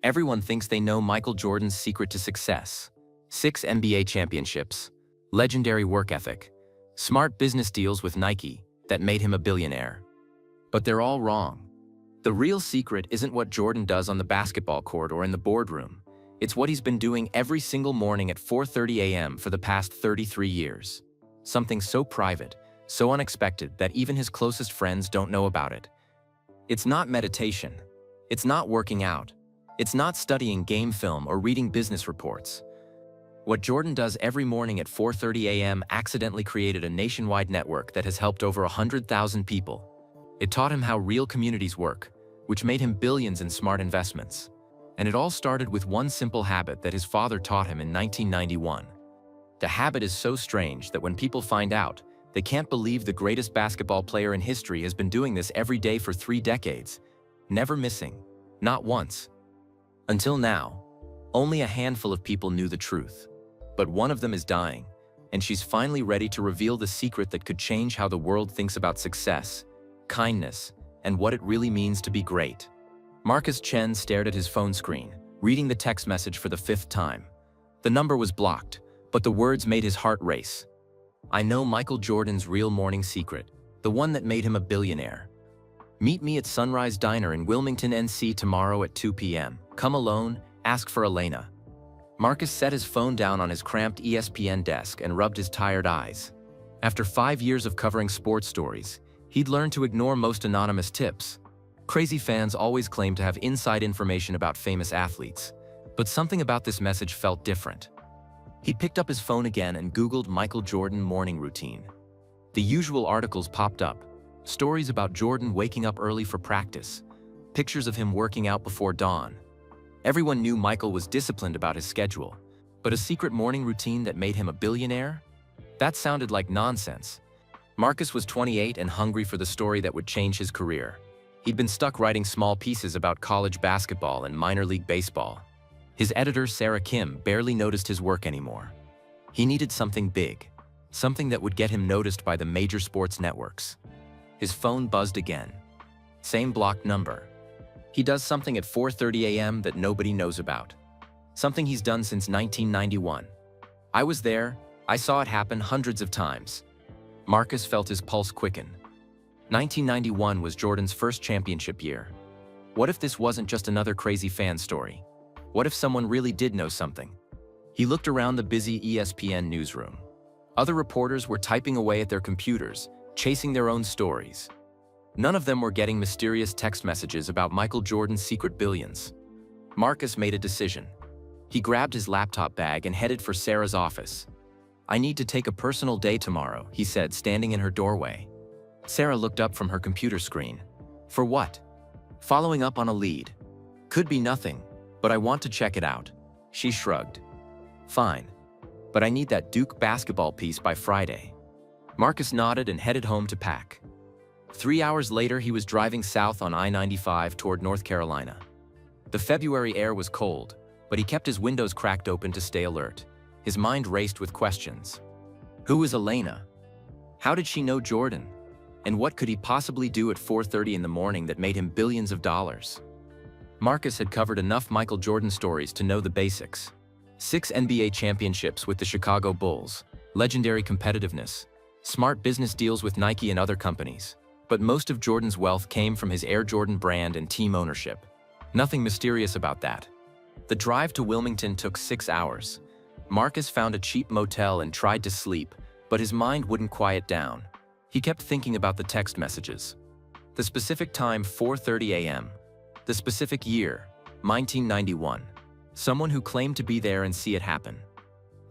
Everyone thinks they know Michael Jordan's secret to success. 6 NBA championships, legendary work ethic, smart business deals with Nike that made him a billionaire. But they're all wrong. The real secret isn't what Jordan does on the basketball court or in the boardroom. It's what he's been doing every single morning at 4:30 a.m. for the past 33 years. Something so private, so unexpected that even his closest friends don't know about it. It's not meditation. It's not working out. It's not studying game film or reading business reports. What Jordan does every morning at 4:30 a.m. accidentally created a nationwide network that has helped over 100,000 people. It taught him how real communities work, which made him billions in smart investments. And it all started with one simple habit that his father taught him in 1991. The habit is so strange that when people find out, they can't believe the greatest basketball player in history has been doing this every day for 3 decades, never missing, not once. Until now, only a handful of people knew the truth. But one of them is dying, and she's finally ready to reveal the secret that could change how the world thinks about success, kindness, and what it really means to be great. Marcus Chen stared at his phone screen, reading the text message for the 5th time. The number was blocked, but the words made his heart race. I know Michael Jordan's real morning secret, the one that made him a billionaire. Meet me at Sunrise Diner in Wilmington, NC tomorrow at 2 p.m. Come alone, ask for Elena. Marcus set his phone down on his cramped ESPN desk and rubbed his tired eyes. After 5 years of covering sports stories, he'd learned to ignore most anonymous tips. Crazy fans always claim to have inside information about famous athletes, but something about this message felt different. He picked up his phone again and Googled Michael Jordan morning routine. The usual articles popped up, stories about Jordan waking up early for practice, pictures of him working out before dawn. Everyone knew Michael was disciplined about his schedule, but a secret morning routine that made him a billionaire? That sounded like nonsense. Marcus was 28 and hungry for the story that would change his career. He'd been stuck writing small pieces about college basketball and minor league baseball. His editor, Sarah Kim, barely noticed his work anymore. He needed something big, something that would get him noticed by the major sports networks. His phone buzzed again. Same blocked number. He does something at 4:30 a.m. that nobody knows about. Something he's done since 1991. I was there. I saw it happen hundreds of times. Marcus felt his pulse quicken. 1991 was Jordan's first championship year. What if this wasn't just another crazy fan story? What if someone really did know something? He looked around the busy ESPN newsroom. Other reporters were typing away at their computers, chasing their own stories. None of them were getting mysterious text messages about Michael Jordan's secret billions. Marcus made a decision. He grabbed his laptop bag and headed for Sarah's office. I need to take a personal day tomorrow, he said, standing in her doorway. Sarah looked up from her computer screen. For what? Following up on a lead. Could be nothing, but I want to check it out. She shrugged. Fine, but I need that Duke basketball piece by Friday. Marcus nodded and headed home to pack. 3 hours later, he was driving south on I-95 toward North Carolina. The February air was cold, but he kept his windows cracked open to stay alert. His mind raced with questions. Who was Elena? How did she know Jordan? And what could he possibly do at 4:30 in the morning that made him billions of dollars? Marcus had covered enough Michael Jordan stories to know the basics. 6 NBA championships with the Chicago Bulls, legendary competitiveness, smart business deals with Nike and other companies. But most of Jordan's wealth came from his Air Jordan brand and team ownership. Nothing mysterious about that. The drive to Wilmington took 6 hours. Marcus found a cheap motel and tried to sleep, but his mind wouldn't quiet down. He kept thinking about the text messages. The specific time, 4:30 a.m. The specific year, 1991. Someone who claimed to be there and see it happen.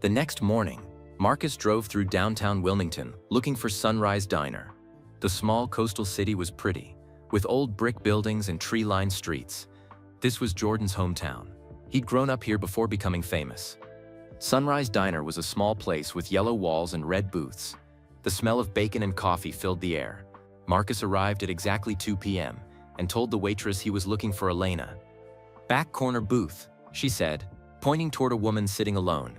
The next morning, Marcus drove through downtown Wilmington, looking for Sunrise Diner. The small coastal city was pretty, with old brick buildings and tree-lined streets. This was Jordan's hometown. He'd grown up here before becoming famous. Sunrise Diner was a small place with yellow walls and red booths. The smell of bacon and coffee filled the air. Marcus arrived at exactly 2 p.m. and told the waitress he was looking for Elena. Back corner booth, she said, pointing toward a woman sitting alone.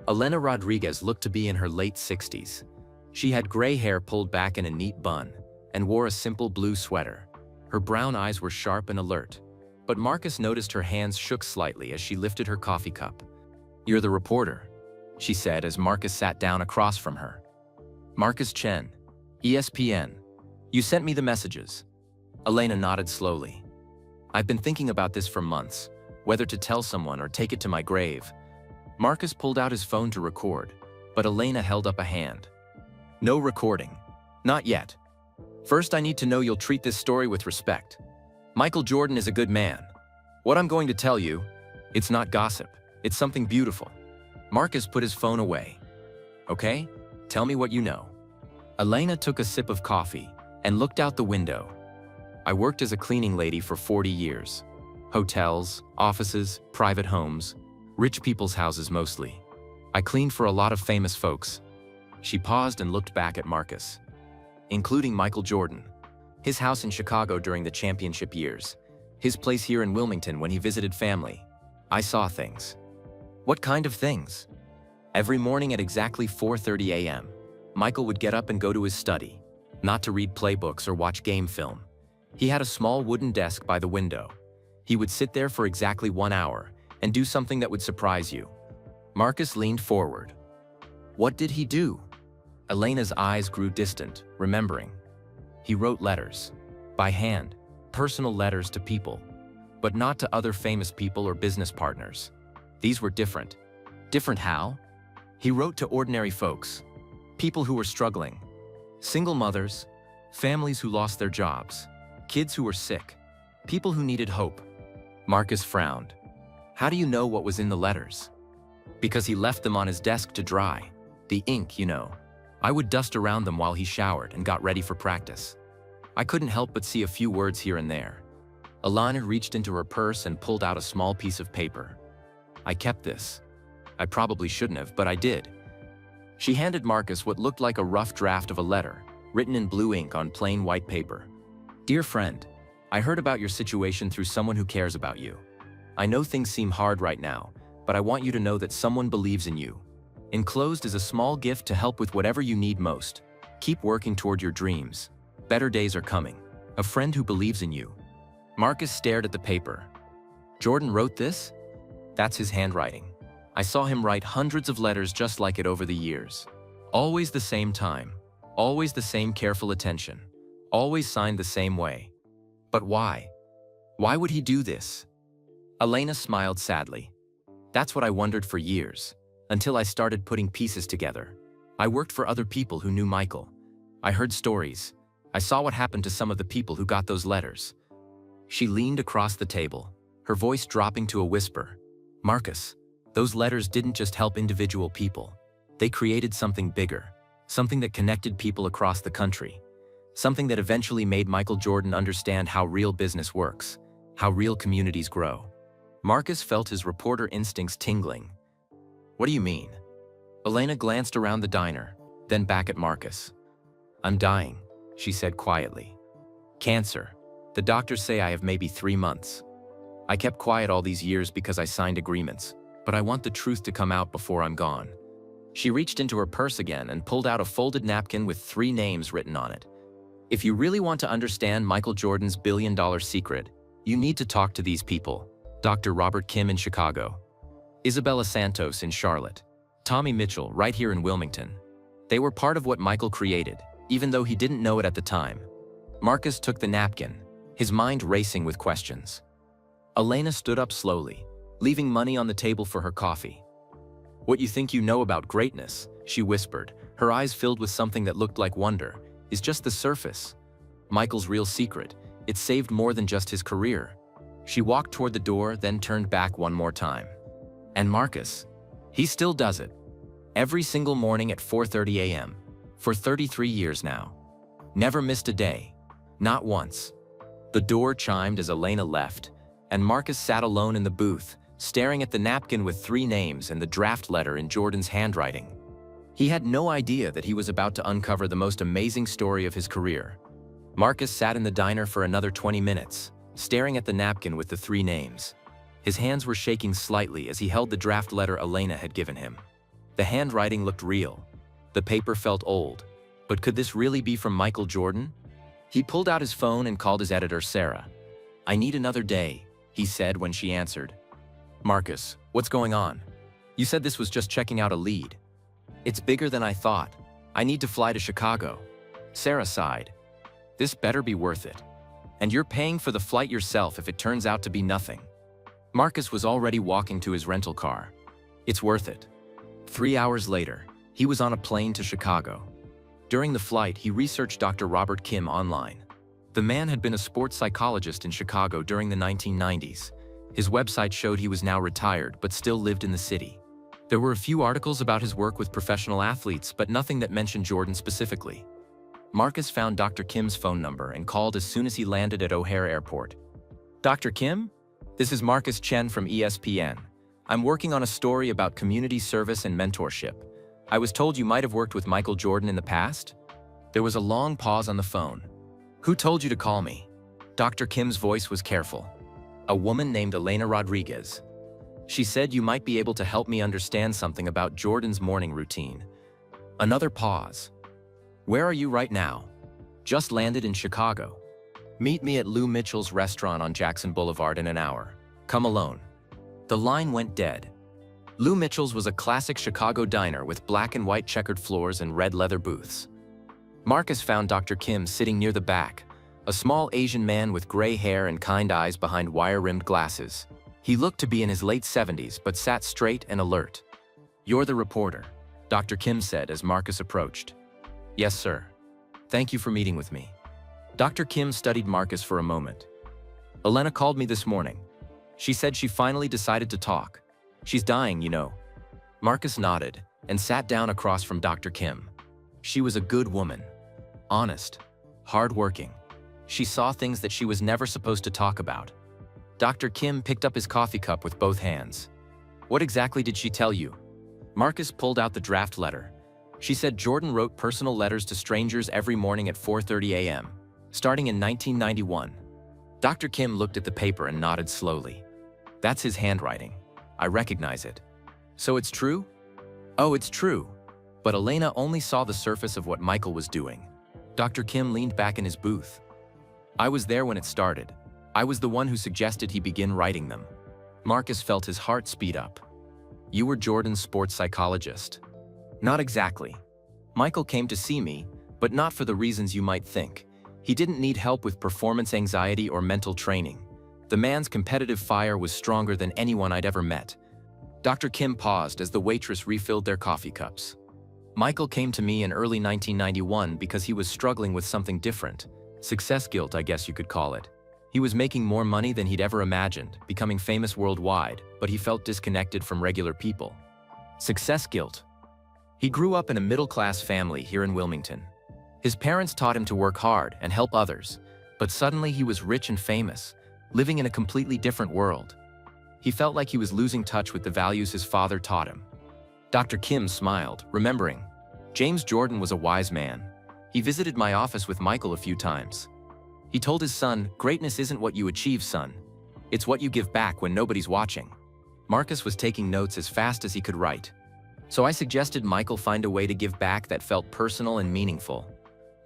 Elena Rodriguez looked to be in her late 60s. She had gray hair pulled back in a neat bun and wore a simple blue sweater. Her brown eyes were sharp and alert. But Marcus noticed her hands shook slightly as she lifted her coffee cup. "You're the reporter," she said as Marcus sat down across from her. "Marcus Chen, ESPN. You sent me the messages." Elena nodded slowly. "I've been thinking about this for months, whether to tell someone or take it to my grave." Marcus pulled out his phone to record, but Elena held up a hand. "No recording. Not yet. First, I need to know you'll treat this story with respect. Michael Jordan is a good man. What I'm going to tell you, it's not gossip. It's something beautiful." Marcus put his phone away. "Okay, tell me what you know." Elena took a sip of coffee and looked out the window. "I worked as a cleaning lady for 40 years. Hotels, offices, private homes, rich people's houses mostly. I cleaned for a lot of famous folks." She paused and looked back at Marcus. "Including Michael Jordan. His house in Chicago during the championship years. His place here in Wilmington when he visited family. I saw things." "What kind of things?" "Every morning at exactly 4:30 a.m., Michael would get up and go to his study, not to read playbooks or watch game film. He had a small wooden desk by the window. He would sit there for exactly 1 hour and do something that would surprise you." Marcus leaned forward. "What did he do?" Elena's eyes grew distant, remembering. "He wrote letters. By hand. Personal letters to people. But not to other famous people or business partners. These were different." "Different how?" "He wrote to ordinary folks. People who were struggling. Single mothers. Families who lost their jobs. Kids who were sick. People who needed hope." Marcus frowned. "How do you know what was in the letters?" "Because he left them on his desk to dry. The ink, you know. I would dust around them while he showered and got ready for practice. I couldn't help but see a few words here and there." Elena reached into her purse and pulled out a small piece of paper. "I kept this. I probably shouldn't have, but I did." She handed Marcus what looked like a rough draft of a letter, written in blue ink on plain white paper. "Dear friend, I heard about your situation through someone who cares about you. I know things seem hard right now, but I want you to know that someone believes in you. Enclosed is a small gift to help with whatever you need most. Keep working toward your dreams. Better days are coming. A friend who believes in you." Marcus stared at the paper. "Jordan wrote this?" "That's his handwriting. I saw him write hundreds of letters just like it over the years. Always the same time. Always the same careful attention. Always signed the same way. But why? Why would he do this?" Elena smiled sadly. "That's what I wondered for years, until I started putting pieces together. I worked for other people who knew Michael. I heard stories. I saw what happened to some of the people who got those letters." She leaned across the table, her voice dropping to a whisper. "Marcus, those letters didn't just help individual people. They created something bigger, something that connected people across the country. Something that eventually made Michael Jordan understand how real business works, how real communities grow." Marcus felt his reporter instincts tingling. "What do you mean?" Elena glanced around the diner, then back at Marcus. "I'm dying," she said quietly. "Cancer. The doctors say I have maybe 3 months. I kept quiet all these years because I signed agreements, but I want the truth to come out before I'm gone." She reached into her purse again and pulled out a folded napkin with 3 names written on it. "If you really want to understand Michael Jordan's billion-dollar secret, you need to talk to these people. Dr. Robert Kim in Chicago. Isabella Santos in Charlotte. Tommy Mitchell right here in Wilmington. They were part of what Michael created, even though he didn't know it at the time." Marcus took the napkin, his mind racing with questions. Elena stood up slowly, leaving money on the table for her coffee. "What you think you know about greatness," she whispered, her eyes filled with something that looked like wonder, "is just the surface. Michael's real secret, it saved more than just his career." She walked toward the door, then turned back one more time. "And Marcus, he still does it. Every single morning at 4:30 a.m. For 33 years now. Never missed a day. Not once." The door chimed as Elena left, and Marcus sat alone in the booth, staring at the napkin with 3 names and the draft letter in Jordan's handwriting. He had no idea that he was about to uncover the most amazing story of his career. Marcus sat in the diner for another 20 minutes, staring at the napkin with the 3 names. His hands were shaking slightly as he held the draft letter Elena had given him. The handwriting looked real. The paper felt old. But could this really be from Michael Jordan? He pulled out his phone and called his editor, Sarah. "I need another day," he said when she answered. "Marcus, what's going on? You said this was just checking out a lead." "It's bigger than I thought. I need to fly to Chicago." Sarah sighed. "This better be worth it. And you're paying for the flight yourself if it turns out to be nothing." Marcus was already walking to his rental car. "It's worth it." 3 hours later, he was on a plane to Chicago. During the flight, he researched Dr. Robert Kim online. The man had been a sports psychologist in Chicago during the 1990s. His website showed he was now retired but still lived in the city. There were a few articles about his work with professional athletes, but nothing that mentioned Jordan specifically. Marcus found Dr. Kim's phone number and called as soon as he landed at O'Hare Airport. "Dr. Kim? This is Marcus Chen from ESPN. I'm working on a story about community service and mentorship. I was told you might have worked with Michael Jordan in the past?" There was a long pause on the phone. "Who told you to call me?" Dr. Kim's voice was careful. "A woman named Elena Rodriguez. She said you might be able to help me understand something about Jordan's morning routine." Another pause. "Where are you right now?" "Just landed in Chicago. Meet me at Lou Mitchell's restaurant on Jackson Boulevard in an hour. Come alone." The line went dead. Lou Mitchell's was a classic Chicago diner with black and white checkered floors and red leather booths. Marcus found Dr. Kim sitting near the back, a small Asian man with gray hair and kind eyes behind wire-rimmed glasses. He looked to be in his late 70s but sat straight and alert. "You're the reporter," Dr. Kim said as Marcus approached. "Yes, sir. Thank you for meeting with me." Dr. Kim studied Marcus for a moment. "Elena called me this morning. She said she finally decided to talk. She's dying, you know." Marcus nodded and sat down across from Dr. Kim. She was a good woman. Honest. Hardworking. She saw things that she was never supposed to talk about. Dr. Kim picked up his coffee cup with both hands. "What exactly did she tell you?" Marcus pulled out the draft letter. She said Jordan wrote personal letters to strangers every morning at 4:30 a.m., starting in 1991. Dr. Kim looked at the paper and nodded slowly. "That's his handwriting. I recognize it." "So it's true?" "Oh, it's true. But Elena only saw the surface of what Michael was doing." Dr. Kim leaned back in his booth. "I was there when it started. I was the one who suggested he begin writing them." Marcus felt his heart speed up. "You were Jordan's sports psychologist." "Not exactly. Michael came to see me, but not for the reasons you might think. He didn't need help with performance anxiety or mental training. The man's competitive fire was stronger than anyone I'd ever met." Dr. Kim paused as the waitress refilled their coffee cups. "Michael came to me in early 1991 because he was struggling with something different. Success guilt, I guess you could call it. He was making more money than he'd ever imagined, becoming famous worldwide, but he felt disconnected from regular people." Success guilt. He grew up in a middle-class family here in Wilmington. His parents taught him to work hard and help others, but suddenly he was rich and famous, living in a completely different world. He felt like he was losing touch with the values his father taught him. Dr. Kim smiled, remembering. "James Jordan was a wise man. He visited my office with Michael a few times. He told his son, 'Greatness isn't what you achieve, son. It's what you give back when nobody's watching.'" Marcus was taking notes as fast as he could write. "So I suggested Michael find a way to give back that felt personal and meaningful.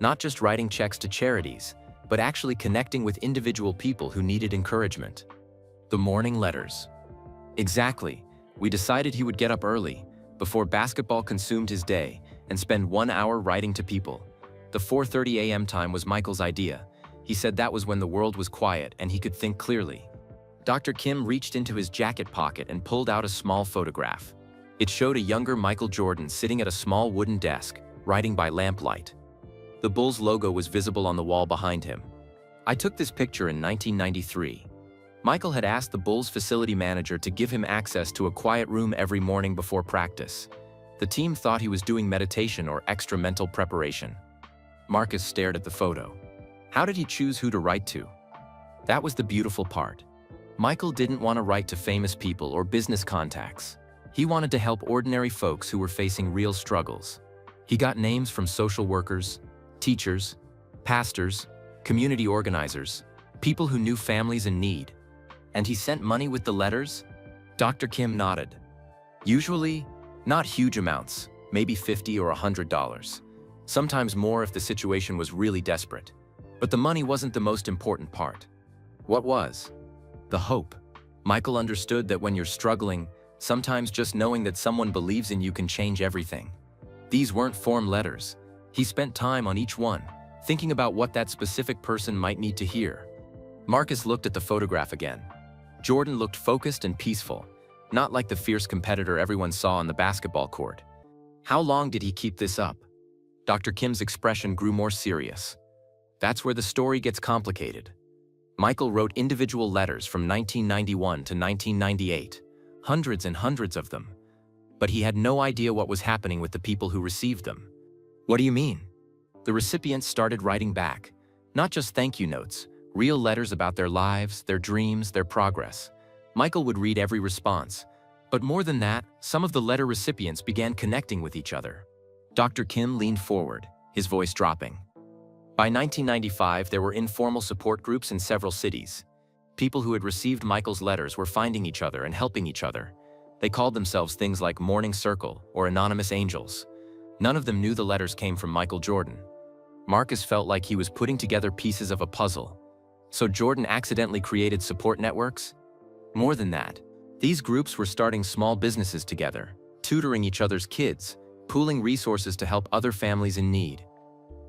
Not just writing checks to charities, but actually connecting with individual people who needed encouragement." The morning letters. "Exactly. We decided he would get up early, before basketball consumed his day, and spend 1 hour writing to people. The 4:30 a.m. time was Michael's idea. He said that was when the world was quiet and he could think clearly." Dr. Kim reached into his jacket pocket and pulled out a small photograph. It showed a younger Michael Jordan sitting at a small wooden desk, writing by lamplight. The Bulls logo was visible on the wall behind him. "I took this picture in 1993. Michael had asked the Bulls facility manager to give him access to a quiet room every morning before practice. The team thought he was doing meditation or extra mental preparation." Marcus stared at the photo. How did he choose who to write to? That was the beautiful part. Michael didn't want to write to famous people or business contacts. He wanted to help ordinary folks who were facing real struggles. He got names from social workers, teachers, pastors, community organizers, people who knew families in need. And he sent money with the letters? Dr. Kim nodded. Usually, not huge amounts, maybe $50 or $100. Sometimes more if the situation was really desperate. But the money wasn't the most important part. What was? The hope. Michael understood that when you're struggling, sometimes just knowing that someone believes in you can change everything. These weren't form letters. He spent time on each one, thinking about what that specific person might need to hear. Marcus looked at the photograph again. Jordan looked focused and peaceful, not like the fierce competitor everyone saw on the basketball court. How long did he keep this up? Dr. Kim's expression grew more serious. That's where the story gets complicated. Michael wrote individual letters from 1991 to 1998, hundreds and hundreds of them. But he had no idea what was happening with the people who received them. What do you mean? The recipients started writing back, not just thank you notes, real letters about their lives, their dreams, their progress. Michael would read every response. But more than that, some of the letter recipients began connecting with each other. Dr. Kim leaned forward, his voice dropping. By 1995, there were informal support groups in several cities. People who had received Michael's letters were finding each other and helping each other. They called themselves things like Morning Circle or Anonymous Angels. None of them knew the letters came from Michael Jordan. Marcus felt like he was putting together pieces of a puzzle. So Jordan accidentally created support networks? More than that, these groups were starting small businesses together, tutoring each other's kids, pooling resources to help other families in need.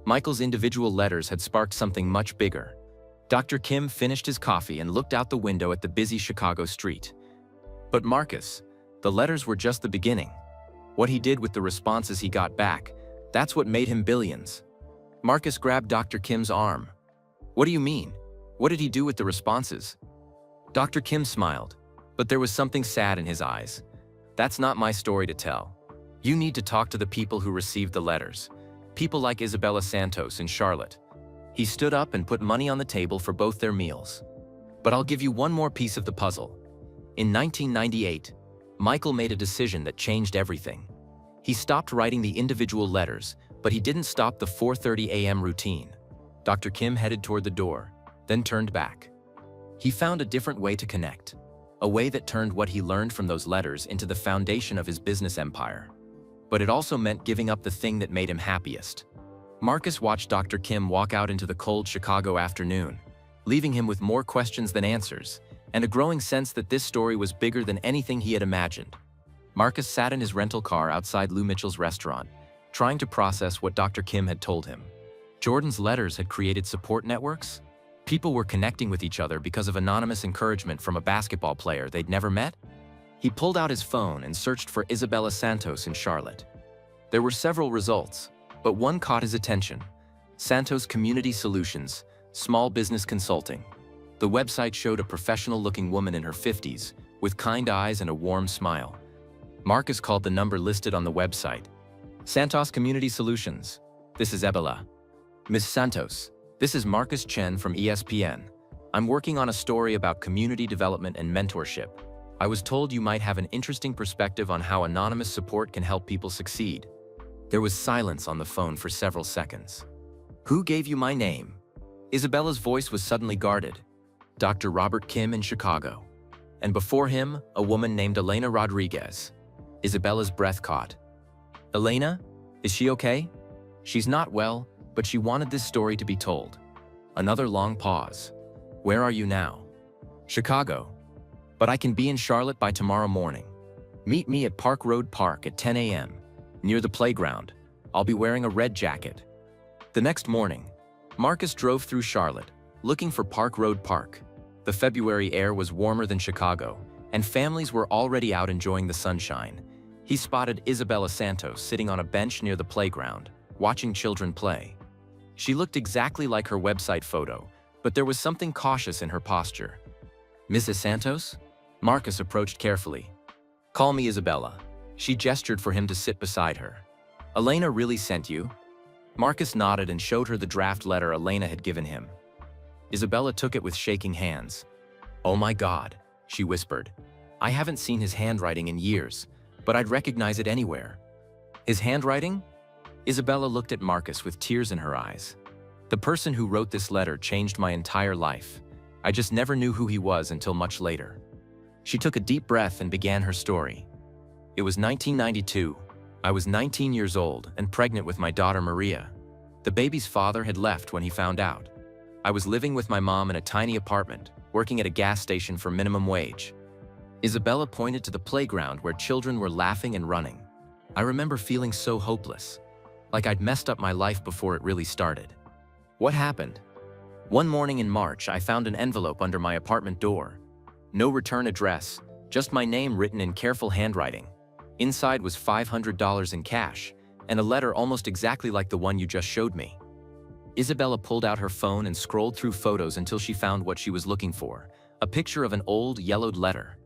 Michael's individual letters had sparked something much bigger. Dr. Kim finished his coffee and looked out the window at the busy Chicago street. But Marcus, the letters were just the beginning. What he did with the responses he got back, that's what made him billions. Marcus grabbed Dr. Kim's arm. What do you mean? What did he do with the responses? Dr. Kim smiled, but there was something sad in his eyes. That's not my story to tell. You need to talk to the people who received the letters. People like Isabella Santos in Charlotte. He stood up and put money on the table for both their meals. But I'll give you one more piece of the puzzle. In 1998, Michael made a decision that changed everything. He stopped writing the individual letters, but he didn't stop the 4:30 a.m. routine. Dr. Kim headed toward the door, then turned back. He found a different way to connect, a way that turned what he learned from those letters into the foundation of his business empire. But it also meant giving up the thing that made him happiest. Marcus watched Dr. Kim walk out into the cold Chicago afternoon, leaving him with more questions than answers, and a growing sense that this story was bigger than anything he had imagined. Marcus sat in his rental car outside Lou Mitchell's restaurant, trying to process what Dr. Kim had told him. Jordan's letters had created support networks? People were connecting with each other because of anonymous encouragement from a basketball player they'd never met? He pulled out his phone and searched for Isabella Santos in Charlotte. There were several results, but one caught his attention. Santos Community Solutions, Small Business Consulting. The website showed a professional-looking woman in her 50s, with kind eyes and a warm smile. Marcus called the number listed on the website. Santos Community Solutions. This is Isabella. Miss Santos, this is Marcus Chen from ESPN. I'm working on a story about community development and mentorship. I was told you might have an interesting perspective on how anonymous support can help people succeed. There was silence on the phone for several seconds. Who gave you my name? Isabella's voice was suddenly guarded. Dr. Robert Kim in Chicago. And before him, a woman named Elena Rodriguez. Isabella's breath caught. Elena? Is she okay? She's not well, but she wanted this story to be told. Another long pause. Where are you now? Chicago. But I can be in Charlotte by tomorrow morning. Meet me at Park Road Park at 10 a.m. near the playground. I'll be wearing a red jacket. The next morning, Marcus drove through Charlotte, looking for Park Road Park. The February air was warmer than Chicago, and families were already out enjoying the sunshine. He spotted Isabella Santos sitting on a bench near the playground, watching children play. She looked exactly like her website photo, but there was something cautious in her posture. Mrs. Santos? Marcus approached carefully. Call me Isabella. She gestured for him to sit beside her. Elena really sent you? Marcus nodded and showed her the draft letter Elena had given him. Isabella took it with shaking hands. Oh my God, she whispered. I haven't seen his handwriting in years, but I'd recognize it anywhere. His handwriting? Isabella looked at Marcus with tears in her eyes. The person who wrote this letter changed my entire life. I just never knew who he was until much later. She took a deep breath and began her story. It was 1992. I was 19 years old and pregnant with my daughter Maria. The baby's father had left when he found out. I was living with my mom in a tiny apartment, working at a gas station for minimum wage. Isabella pointed to the playground where children were laughing and running. I remember feeling so hopeless, like I'd messed up my life before it really started. What happened? One morning in March, I found an envelope under my apartment door. No return address, just my name written in careful handwriting. Inside was $500 in cash, and a letter almost exactly like the one you just showed me. Isabella pulled out her phone and scrolled through photos until she found what she was looking for, a picture of an old, yellowed letter.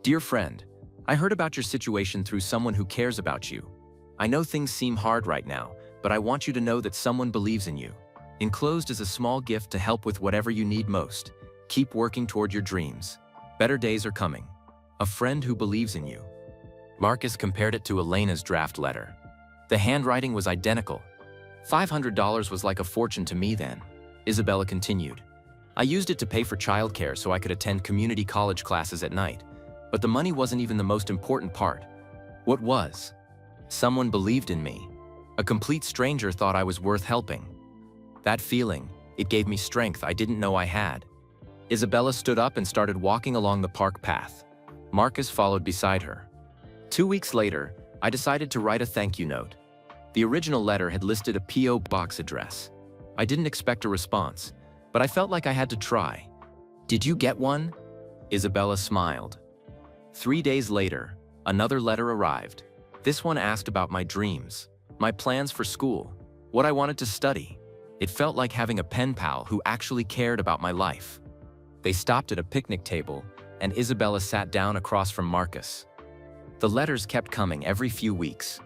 Dear friend, I heard about your situation through someone who cares about you. I know things seem hard right now, but I want you to know that someone believes in you. Enclosed is a small gift to help with whatever you need most. Keep working toward your dreams. Better days are coming. A friend who believes in you. Marcus compared it to Elena's draft letter. The handwriting was identical. $500 was like a fortune to me then. Isabella continued. I used it to pay for childcare so I could attend community college classes at night. But the money wasn't even the most important part. What was? Someone believed in me. A complete stranger thought I was worth helping. That feeling, it gave me strength I didn't know I had. Isabella stood up and started walking along the park path. Marcus followed beside her. 2 weeks later, I decided to write a thank you note. The original letter had listed a P.O. box address. I didn't expect a response, but I felt like I had to try. Did you get one? Isabella smiled. 3 days later, another letter arrived. This one asked about my dreams, my plans for school, what I wanted to study. It felt like having a pen pal who actually cared about my life. They stopped at a picnic table, and Isabella sat down across from Marcus. The letters kept coming every few weeks,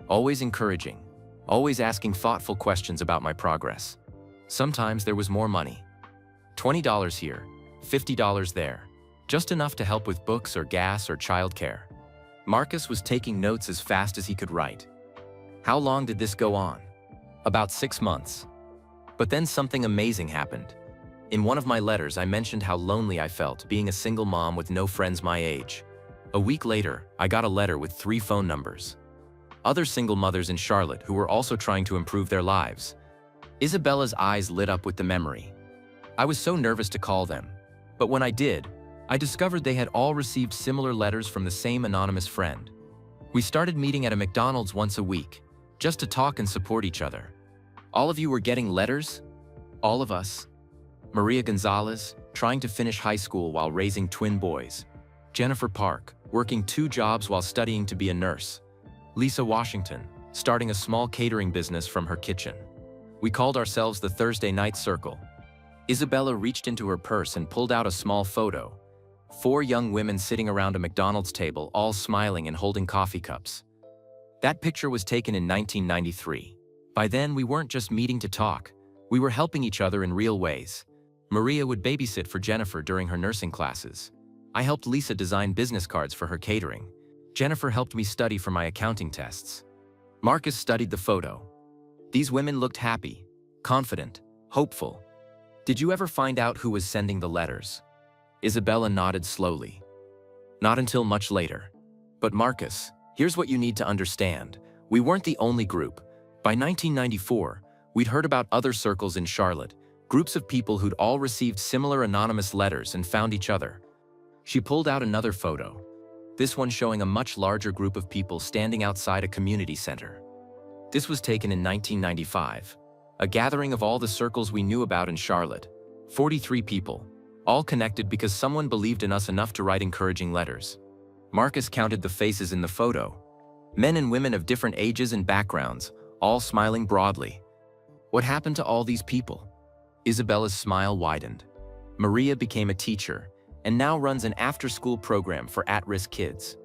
always encouraging, always asking thoughtful questions about my progress. Sometimes there was more money. $20 here, $50 there, just enough to help with books or gas or childcare. Marcus was taking notes as fast as he could write. How long did this go on? About 6 months. But then something amazing happened. In one of my letters, I mentioned how lonely I felt being a single mom with no friends my age. A week later, I got a letter with 3 phone numbers. Other single mothers in Charlotte who were also trying to improve their lives. Isabella's eyes lit up with the memory. I was so nervous to call them, but when I did, I discovered they had all received similar letters from the same anonymous friend. We started meeting at a McDonald's once a week, just to talk and support each other. All of you were getting letters? All of us. Maria Gonzalez, trying to finish high school while raising twin boys. Jennifer Park, working 2 jobs while studying to be a nurse. Lisa Washington, starting a small catering business from her kitchen. We called ourselves the Thursday Night Circle. Isabella reached into her purse and pulled out a small photo. 4 young women sitting around a McDonald's table, all smiling and holding coffee cups. That picture was taken in 1993. By then, we weren't just meeting to talk. We were helping each other in real ways. Maria would babysit for Jennifer during her nursing classes. I helped Lisa design business cards for her catering. Jennifer helped me study for my accounting tests. Marcus studied the photo. These women looked happy, confident, hopeful. Did you ever find out who was sending the letters? Isabella nodded slowly. Not until much later. But Marcus, here's what you need to understand. We weren't the only group. By 1994, we'd heard about other circles in Charlotte, groups of people who'd all received similar anonymous letters and found each other. She pulled out another photo, this one showing a much larger group of people standing outside a community center. This was taken in 1995, a gathering of all the circles we knew about in Charlotte, 43 people, all connected because someone believed in us enough to write encouraging letters. Marcus counted the faces in the photo, men and women of different ages and backgrounds, all smiling broadly. What happened to all these people? Isabella's smile widened. Maria became a teacher and now runs an after-school program for at-risk kids.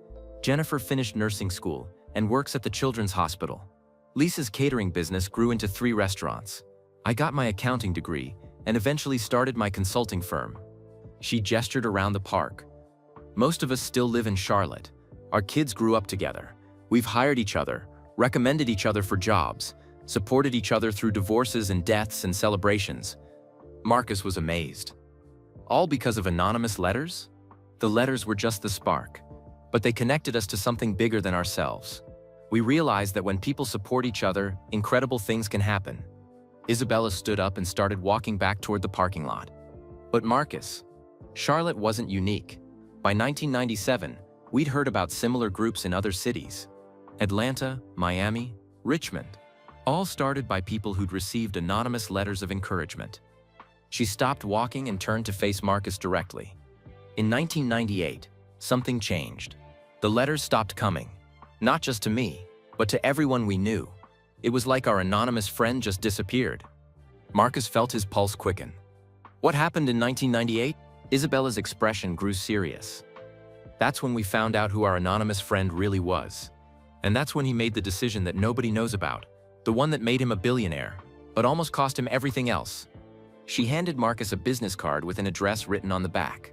Jennifer finished nursing school and works at the Children's Hospital. Lisa's catering business grew into 3 restaurants. I got my accounting degree and eventually started my consulting firm. She gestured around the park. Most of us still live in Charlotte. Our kids grew up together. We've hired each other, recommended each other for jobs, supported each other through divorces and deaths and celebrations. Marcus was amazed. All because of anonymous letters? The letters were just the spark, but they connected us to something bigger than ourselves. We realized that when people support each other, incredible things can happen. Isabella stood up and started walking back toward the parking lot. But Marcus, Charlotte wasn't unique. By 1997, we'd heard about similar groups in other cities. Atlanta, Miami, Richmond. All started by people who'd received anonymous letters of encouragement. She stopped walking and turned to face Marcus directly. In 1998, something changed. The letters stopped coming. Not just to me, but to everyone we knew. It was like our anonymous friend just disappeared. Marcus felt his pulse quicken. What happened in 1998? Isabella's expression grew serious. That's when we found out who our anonymous friend really was. And that's when he made the decision that nobody knows about. The one that made him a billionaire, but almost cost him everything else. She handed Marcus a business card with an address written on the back.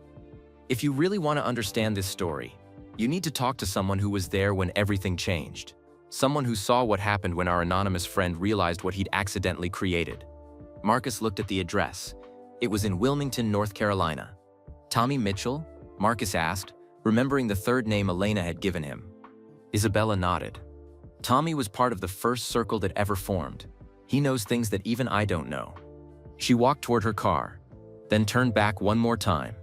If you really want to understand this story, you need to talk to someone who was there when everything changed. Someone who saw what happened when our anonymous friend realized what he'd accidentally created. Marcus looked at the address. It was in Wilmington, North Carolina. Tommy Mitchell? Marcus asked, remembering the third name Elena had given him. Isabella nodded. Tommy was part of the first circle that ever formed. He knows things that even I don't know. She walked toward her car, then turned back one more time.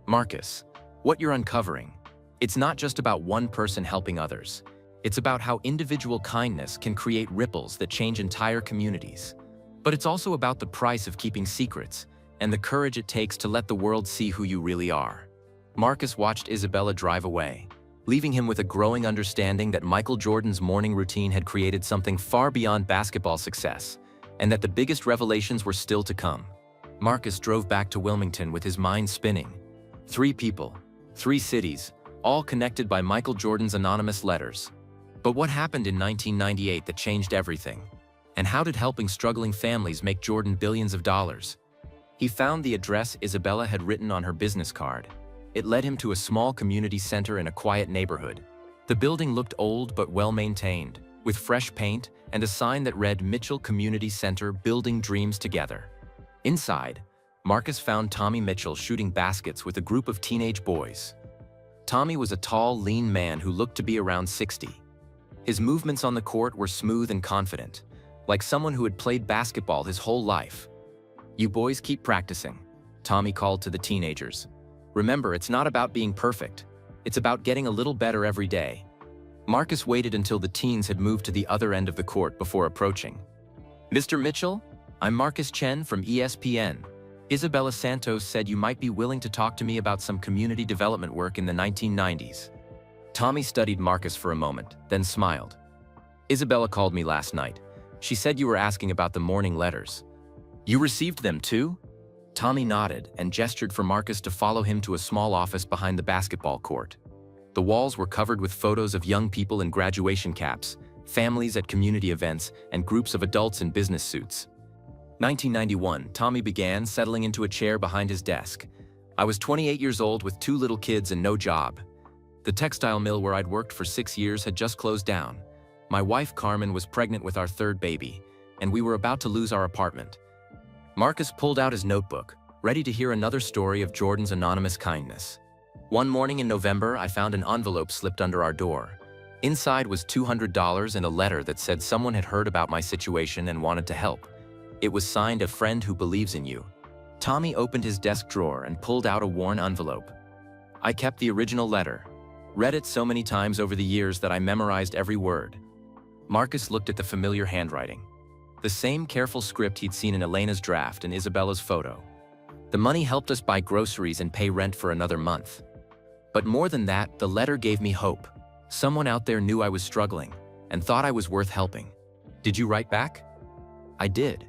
Marcus, what you're uncovering, it's not just about one person helping others. It's about how individual kindness can create ripples that change entire communities. But it's also about the price of keeping secrets and the courage it takes to let the world see who you really are. Marcus watched Isabella drive away, leaving him with a growing understanding that Michael Jordan's morning routine had created something far beyond basketball success, and that the biggest revelations were still to come. Marcus drove back to Wilmington with his mind spinning. 3 people, 3 cities, all connected by Michael Jordan's anonymous letters. But what happened in 1998 that changed everything? And how did helping struggling families make Jordan billions of dollars? He found the address Isabella had written on her business card. It led him to a small community center in a quiet neighborhood. The building looked old but well-maintained, with fresh paint and a sign that read Mitchell Community Center, Building Dreams Together. Inside, Marcus found Tommy Mitchell shooting baskets with a group of teenage boys. Tommy was a tall, lean man who looked to be around 60. His movements on the court were smooth and confident, like someone who had played basketball his whole life. "You boys keep practicing," Tommy called to the teenagers. "Remember, it's not about being perfect. It's about getting a little better every day." Marcus waited until the teens had moved to the other end of the court before approaching. "Mr. Mitchell, I'm Marcus Chen from ESPN. Isabella Santos said you might be willing to talk to me about some community development work in the 1990s. Tommy studied Marcus for a moment, then smiled. "Isabella called me last night. She said you were asking about the morning letters. You received them too?" Tommy nodded and gestured for Marcus to follow him to a small office behind the basketball court. The walls were covered with photos of young people in graduation caps, families at community events, and groups of adults in business suits. 1991, Tommy began, settling into a chair behind his desk. "I was 28 years old with 2 little kids and no job. The textile mill where I'd worked for 6 years had just closed down. My wife Carmen was pregnant with our 3rd baby, and we were about to lose our apartment." Marcus pulled out his notebook, ready to hear another story of Jordan's anonymous kindness. "One morning in November, I found an envelope slipped under our door. Inside was $200 and a letter that said someone had heard about my situation and wanted to help. It was signed, 'A friend who believes in you.'" Tommy opened his desk drawer and pulled out a worn envelope. "I kept the original letter. Read it so many times over the years that I memorized every word." Marcus looked at the familiar handwriting. The same careful script he'd seen in Elena's draft and Isabella's photo. "The money helped us buy groceries and pay rent for another month. But more than that, the letter gave me hope. Someone out there knew I was struggling and thought I was worth helping." "Did you write back?" "I did.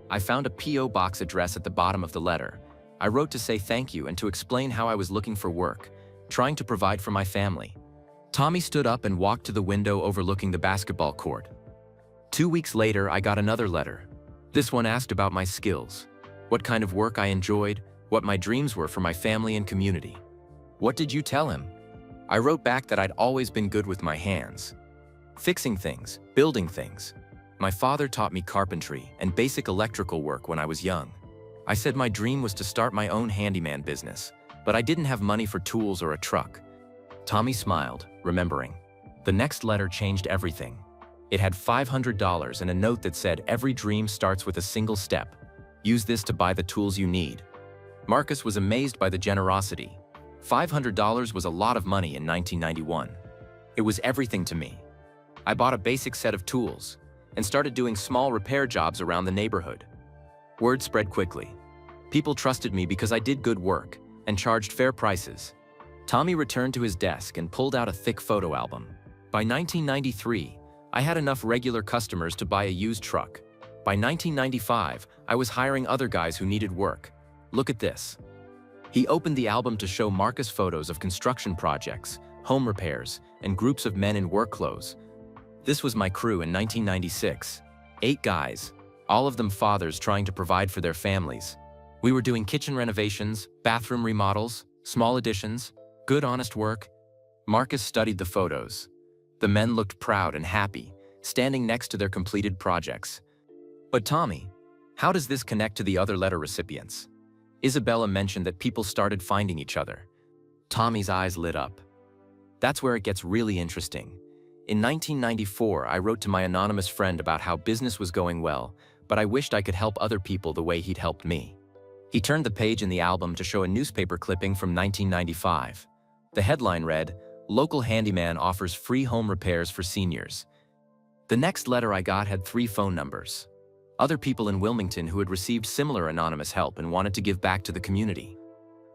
I found a P.O. box address at the bottom of the letter. I wrote to say thank you and to explain how I was looking for work, trying to provide for my family." Tommy stood up and walked to the window overlooking the basketball court. 2 weeks later, I got another letter. This one asked about my skills, what kind of work I enjoyed, what my dreams were for my family and community. "What did you tell him?" I wrote back that I'd always been good with my hands. Fixing things, building things. My father taught me carpentry and basic electrical work when I was young. I said my dream was to start my own handyman business, but I didn't have money for tools or a truck. Tommy smiled, remembering. The next letter changed everything. It had $500 and a note that said, "Every dream starts with a single step. Use this to buy the tools you need." Marcus was amazed by the generosity. $500 was a lot of money in 1991. It was everything to me. I bought a basic set of tools and started doing small repair jobs around the neighborhood. Word spread quickly. People trusted me because I did good work and charged fair prices. Tommy returned to his desk and pulled out a thick photo album. By 1993, I had enough regular customers to buy a used truck. By 1995, I was hiring other guys who needed work. Look at this. He opened the album to show Marcus photos of construction projects, home repairs, and groups of men in work clothes. This was my crew in 1996. 8 guys, all of them fathers trying to provide for their families. We were doing kitchen renovations, bathroom remodels, small additions, good honest work. Marcus studied the photos. The men looked proud and happy, standing next to their completed projects. But Tommy, how does this connect to the other letter recipients? Isabella mentioned that people started finding each other. Tommy's eyes lit up. That's where it gets really interesting. In 1994, I wrote to my anonymous friend about how business was going well, but I wished I could help other people the way he'd helped me. He turned the page in the album to show a newspaper clipping from 1995. The headline read, "Local handyman offers free home repairs for seniors." The next letter I got had 3 phone numbers. Other people in Wilmington who had received similar anonymous help and wanted to give back to the community.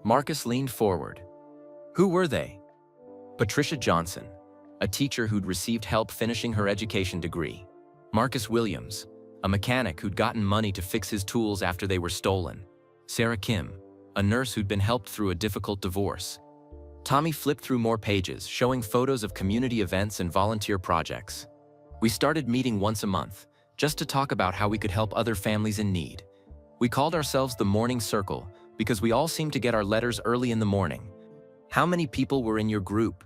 Marcus leaned forward. Who were they? Patricia Johnson, a teacher who'd received help finishing her education degree. Marcus Williams, a mechanic who'd gotten money to fix his tools after they were stolen. Sarah Kim, a nurse who'd been helped through a difficult divorce. Tommy flipped through more pages, showing photos of community events and volunteer projects. We started meeting once a month, just to talk about how we could help other families in need. We called ourselves the Morning Circle because we all seemed to get our letters early in the morning. How many people were in your group?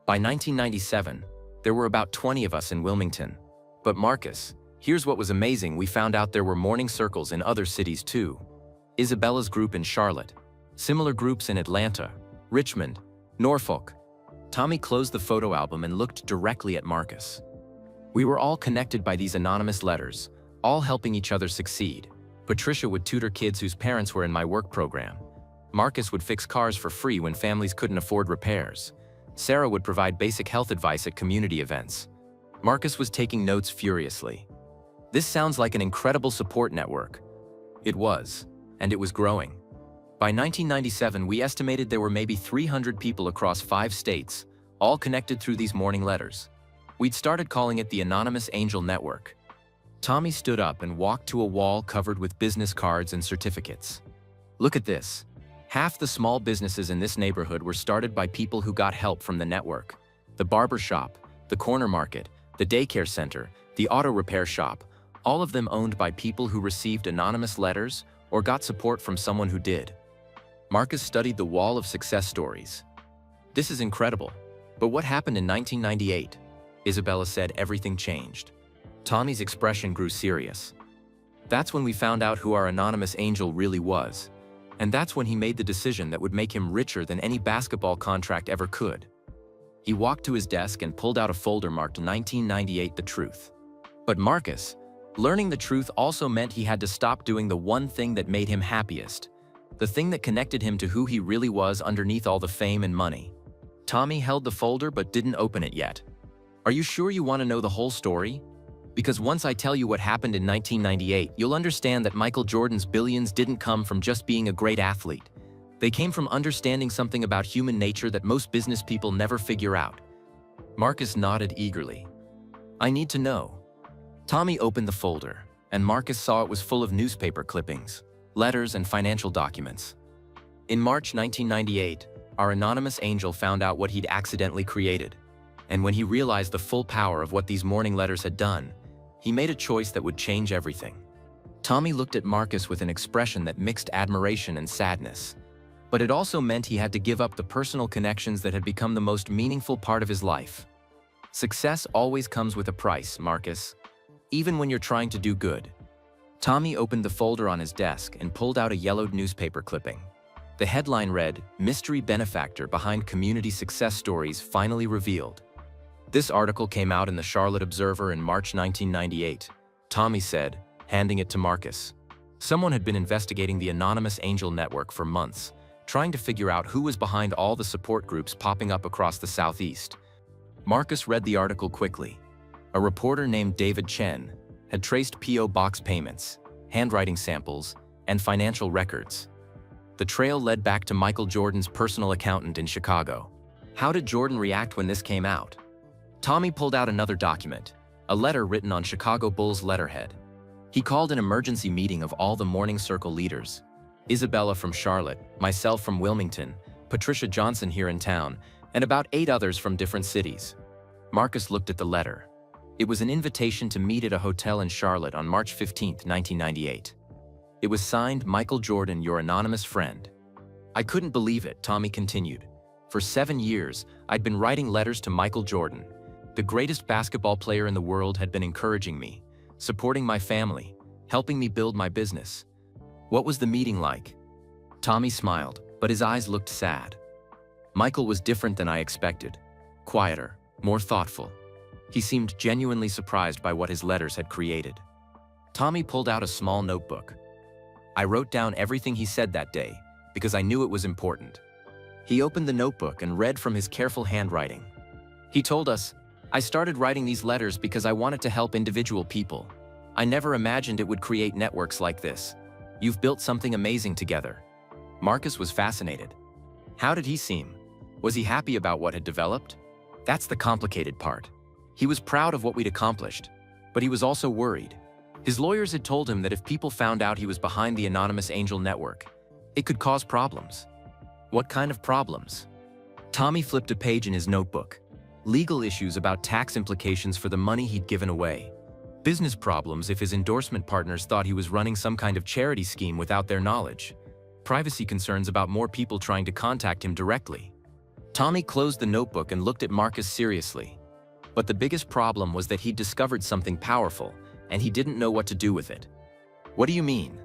By 1997, there were about 20 of us in Wilmington. But Marcus, here's what was amazing: we found out there were morning circles in other cities too. Isabella's group in Charlotte, similar groups in Atlanta, Richmond, Norfolk. Tommy closed the photo album and looked directly at Marcus. We were all connected by these anonymous letters, all helping each other succeed. Patricia would tutor kids whose parents were in my work program. Marcus would fix cars for free when families couldn't afford repairs. Sarah would provide basic health advice at community events. Marcus was taking notes furiously. This sounds like an incredible support network. It was, and it was growing. By 1997, we estimated there were maybe 300 people across 5 states, all connected through these morning letters. We'd started calling it the Anonymous Angel Network. Tommy stood up and walked to a wall covered with business cards and certificates. Look at this. Half the small businesses in this neighborhood were started by people who got help from the network. The barber shop, the corner market, the daycare center, the auto repair shop, all of them owned by people who received anonymous letters or got support from someone who did. Marcus studied the wall of success stories. This is incredible. But what happened in 1998? Isabella said everything changed. Tommy's expression grew serious. That's when we found out who our anonymous angel really was. And that's when he made the decision that would make him richer than any basketball contract ever could. He walked to his desk and pulled out a folder marked 1998 The Truth. But Marcus, learning the truth also meant he had to stop doing the one thing that made him happiest, the thing that connected him to who he really was underneath all the fame and money. Tommy held the folder but didn't open it yet. Are you sure you want to know the whole story? Because once I tell you what happened in 1998, you'll understand that Michael Jordan's billions didn't come from just being a great athlete. They came from understanding something about human nature that most business people never figure out. Marcus nodded eagerly. I need to know. Tommy opened the folder, and Marcus saw it was full of newspaper clippings, letters, and financial documents. In March 1998, our anonymous angel found out what he'd accidentally created. And when he realized the full power of what these morning letters had done, he made a choice that would change everything. Tommy looked at Marcus with an expression that mixed admiration and sadness. But it also meant he had to give up the personal connections that had become the most meaningful part of his life. Success always comes with a price, Marcus, even when you're trying to do good. Tommy opened the folder on his desk and pulled out a yellowed newspaper clipping. The headline read, "Mystery Benefactor Behind Community Success Stories Finally Revealed." This article came out in the Charlotte Observer in March 1998. Tommy said, handing it to Marcus. Someone had been investigating the anonymous angel network for months, trying to figure out who was behind all the support groups popping up across the Southeast. Marcus read the article quickly. A reporter named David Chen had traced P.O. box payments, handwriting samples, and financial records. The trail led back to Michael Jordan's personal accountant in Chicago. How did Jordan react when this came out? Tommy pulled out another document, a letter written on Chicago Bulls letterhead. He called an emergency meeting of all the Morning Circle leaders. Isabella from Charlotte, myself from Wilmington, Patricia Johnson here in town, and about 8 others from different cities. Marcus looked at the letter. It was an invitation to meet at a hotel in Charlotte on March 15, 1998. It was signed, Michael Jordan, your anonymous friend. I couldn't believe it, Tommy continued. For 7 years, I'd been writing letters to Michael Jordan. The greatest basketball player in the world had been encouraging me, supporting my family, helping me build my business. What was the meeting like? Tommy smiled, but his eyes looked sad. Michael was different than I expected. Quieter, more thoughtful. He seemed genuinely surprised by what his letters had created. Tommy pulled out a small notebook. I wrote down everything he said that day, because I knew it was important. He opened the notebook and read from his careful handwriting. He told us, I started writing these letters because I wanted to help individual people. I never imagined it would create networks like this. You've built something amazing together. Marcus was fascinated. How did he seem? Was he happy about what had developed? That's the complicated part. He was proud of what we'd accomplished, but he was also worried. His lawyers had told him that if people found out he was behind the anonymous angel network, it could cause problems. What kind of problems? Tommy flipped a page in his notebook. Legal issues about tax implications for the money he'd given away. Business problems if his endorsement partners thought he was running some kind of charity scheme without their knowledge. Privacy concerns about more people trying to contact him directly. Tommy closed the notebook and looked at Marcus seriously. But the biggest problem was that he'd discovered something powerful, and he didn't know what to do with it. What do you mean?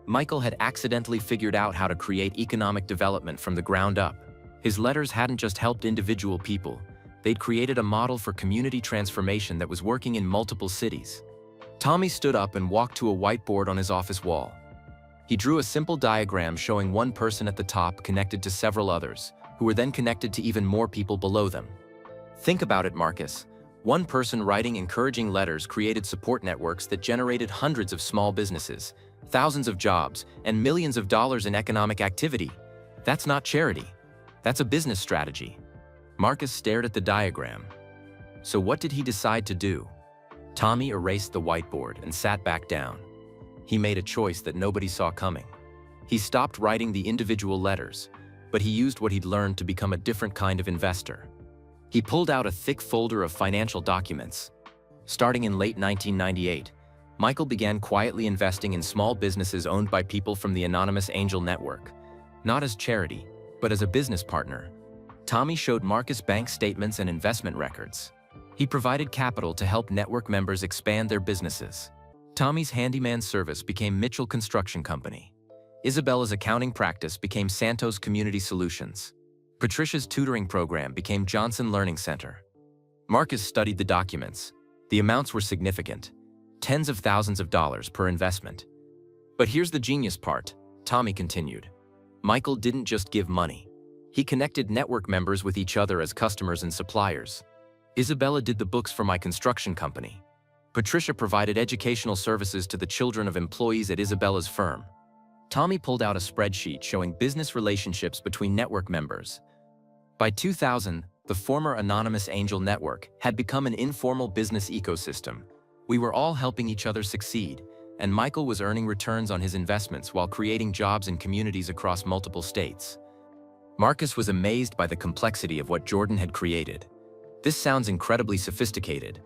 Michael had accidentally figured out how to create economic development from the ground up. His letters hadn't just helped individual people. They'd created a model for community transformation that was working in multiple cities. Tommy stood up and walked to a whiteboard on his office wall. He drew a simple diagram showing one person at the top connected to several others, who were then connected to even more people below them. Think about it, Marcus. One person writing encouraging letters created support networks that generated hundreds of small businesses, thousands of jobs, and millions of dollars in economic activity. That's not charity. That's a business strategy. Marcus stared at the diagram. So what did he decide to do? Tommy erased the whiteboard and sat back down. He made a choice that nobody saw coming. He stopped writing the individual letters, but he used what he'd learned to become a different kind of investor. He pulled out a thick folder of financial documents. Starting in late 1998, Michael began quietly investing in small businesses owned by people from the anonymous angel network, not as charity, but as a business partner. Tommy showed Marcus bank statements and investment records. He provided capital to help network members expand their businesses. Tommy's handyman service became Mitchell Construction Company. Isabella's accounting practice became Santos Community Solutions. Patricia's tutoring program became Johnson Learning Center. Marcus studied the documents. The amounts were significant, tens of thousands of dollars per investment. But here's the genius part, Tommy continued. Michael didn't just give money. He connected network members with each other as customers and suppliers. Isabella did the books for my construction company. Patricia provided educational services to the children of employees at Isabella's firm. Tommy pulled out a spreadsheet showing business relationships between network members. By 2000, the former Anonymous Angel Network had become an informal business ecosystem. We were all helping each other succeed, and Michael was earning returns on his investments while creating jobs in communities across multiple states. Marcus was amazed by the complexity of what Jordan had created. This sounds incredibly sophisticated.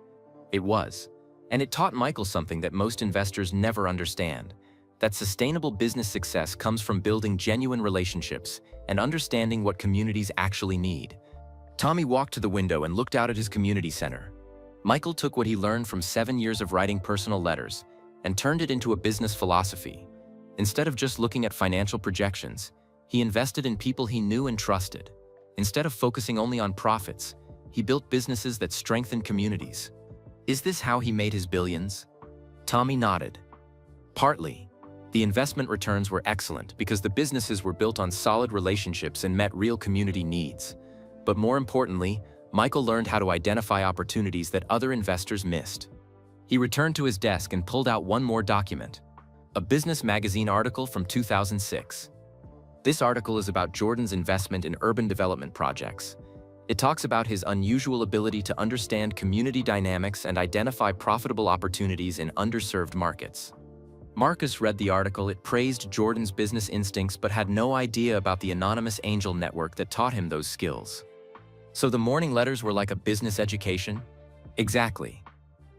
It was. And it taught Michael something that most investors never understand, that sustainable business success comes from building genuine relationships and understanding what communities actually need. Tommy walked to the window and looked out at his community center. Michael took what he learned from 7 years of writing personal letters and turned it into a business philosophy. Instead of just looking at financial projections, he invested in people he knew and trusted. Instead of focusing only on profits, he built businesses that strengthened communities. Is this how he made his billions? Tommy nodded. Partly. The investment returns were excellent because the businesses were built on solid relationships and met real community needs. But more importantly, Michael learned how to identify opportunities that other investors missed. He returned to his desk and pulled out one more document, a business magazine article from 2006. This article is about Jordan's investment in urban development projects. It talks about his unusual ability to understand community dynamics and identify profitable opportunities in underserved markets. Marcus read the article. It praised Jordan's business instincts but had no idea about the anonymous angel network that taught him those skills. So the morning letters were like a business education? Exactly.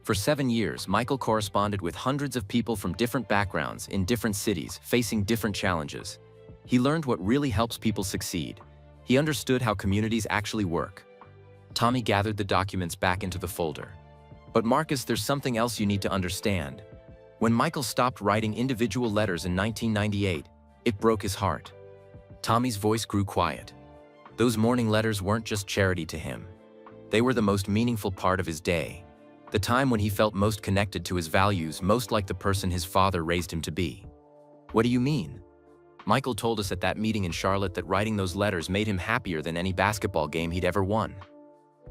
For 7 years, Michael corresponded with hundreds of people from different backgrounds in different cities, facing different challenges. He learned what really helps people succeed. He understood how communities actually work. Tommy gathered the documents back into the folder. But Marcus, there's something else you need to understand. When Michael stopped writing individual letters in 1998, it broke his heart. Tommy's voice grew quiet. Those morning letters weren't just charity to him. They were the most meaningful part of his day. The time when he felt most connected to his values, most like the person his father raised him to be. What do you mean? Michael told us at that meeting in Charlotte that writing those letters made him happier than any basketball game he'd ever won.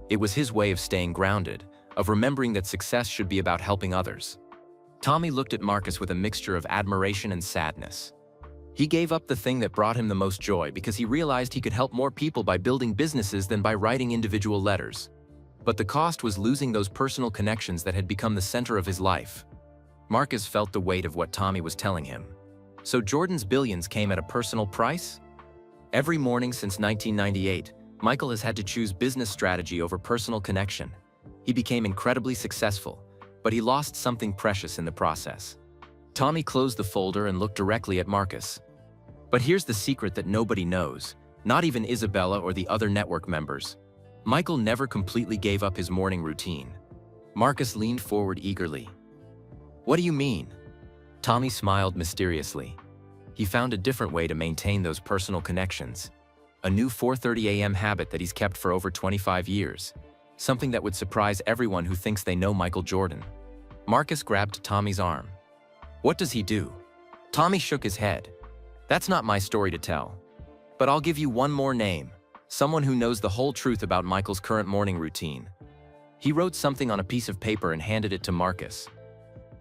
It was his way of staying grounded, of remembering that success should be about helping others. Tommy looked at Marcus with a mixture of admiration and sadness. He gave up the thing that brought him the most joy because he realized he could help more people by building businesses than by writing individual letters. But the cost was losing those personal connections that had become the center of his life. Marcus felt the weight of what Tommy was telling him. So Jordan's billions came at a personal price? Every morning since 1998, Michael has had to choose business strategy over personal connection. He became incredibly successful, but he lost something precious in the process. Tommy closed the folder and looked directly at Marcus. But here's the secret that nobody knows, not even Isabella or the other network members. Michael never completely gave up his morning routine. Marcus leaned forward eagerly. What do you mean? Tommy smiled mysteriously. He found a different way to maintain those personal connections. A new 4:30 a.m. habit that he's kept for over 25 years. Something that would surprise everyone who thinks they know Michael Jordan. Marcus grabbed Tommy's arm. What does he do? Tommy shook his head. That's not my story to tell. But I'll give you one more name. Someone who knows the whole truth about Michael's current morning routine. He wrote something on a piece of paper and handed it to Marcus.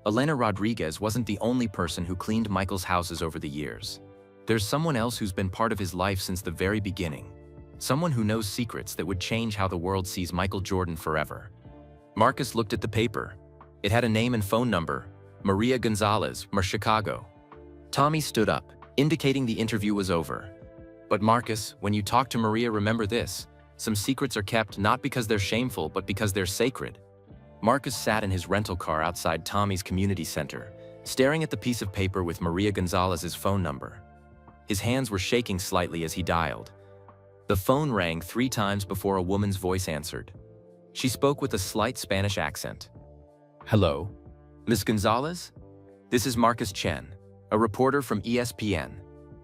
Elena Rodriguez wasn't the only person who cleaned Michael's houses over the years. There's someone else who's been part of his life since the very beginning. Someone who knows secrets that would change how the world sees Michael Jordan forever. Marcus looked at the paper. It had a name and phone number, Maria Gonzalez, Chicago. Tommy stood up, indicating the interview was over. But Marcus, when you talk to Maria, remember this. Some secrets are kept not because they're shameful, but because they're sacred. Marcus sat in his rental car outside Tommy's community center, staring at the piece of paper with Maria Gonzalez's phone number. His hands were shaking slightly as he dialed. The phone rang 3 times before a woman's voice answered. She spoke with a slight Spanish accent. Hello, Miss Gonzalez? This is Marcus Chen, a reporter from ESPN.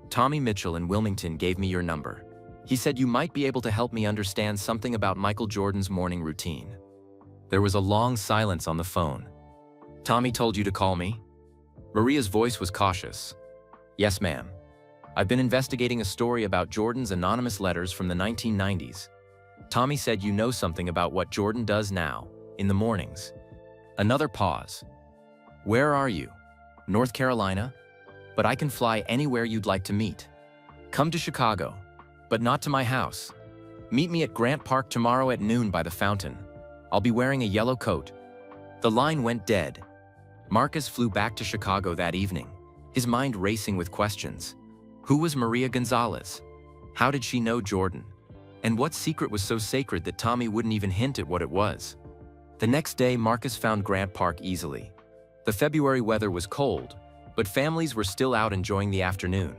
Tommy Mitchell in Wilmington gave me your number. He said you might be able to help me understand something about Michael Jordan's morning routine. There was a long silence on the phone. Tommy told you to call me? Maria's voice was cautious. Yes, ma'am. I've been investigating a story about Jordan's anonymous letters from the 1990s. Tommy said you know something about what Jordan does now, in the mornings. Another pause. Where are you? North Carolina? But I can fly anywhere you'd like to meet. Come to Chicago, but not to my house. Meet me at Grant Park tomorrow at noon by the fountain. I'll be wearing a yellow coat. The line went dead. Marcus flew back to Chicago that evening, his mind racing with questions. Who was Maria Gonzalez? How did she know Jordan? And what secret was so sacred that Tommy wouldn't even hint at what it was? The next day, Marcus found Grant Park easily. The February weather was cold, but families were still out enjoying the afternoon.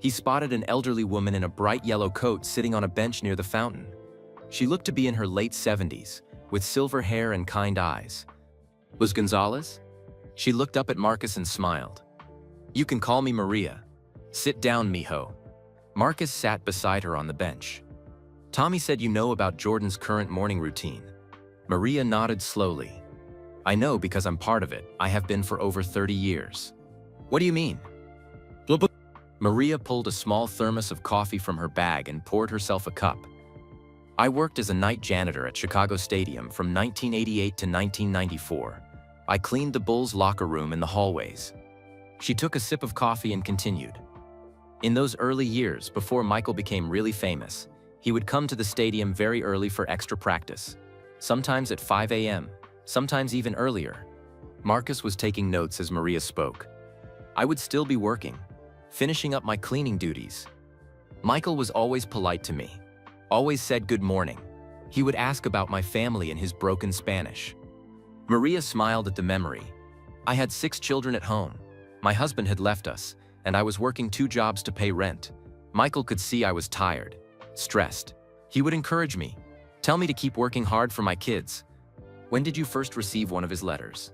He spotted an elderly woman in a bright yellow coat sitting on a bench near the fountain. She looked to be in her late 70s, with silver hair and kind eyes. Was Gonzalez? She looked up at Marcus and smiled. You can call me Maria. Sit down, mijo. Marcus sat beside her on the bench. Tommy said you know about Jordan's current morning routine. Maria nodded slowly. I know because I'm part of it. I have been for over 30 years. What do you mean? Maria pulled a small thermos of coffee from her bag and poured herself a cup. I worked as a night janitor at Chicago Stadium from 1988 to 1994. I cleaned the Bulls' locker room and the hallways. She took a sip of coffee and continued. In those early years, before Michael became really famous, he would come to the stadium very early for extra practice. Sometimes at 5 a.m., sometimes even earlier. Marcus was taking notes as Maria spoke. I would still be working, finishing up my cleaning duties. Michael was always polite to me, always said good morning. He would ask about my family in his broken Spanish. Maria smiled at the memory. I had 6 children at home. My husband had left us, and I was working 2 jobs to pay rent. Michael could see I was tired, stressed. He would encourage me, tell me to keep working hard for my kids. When did you first receive one of his letters?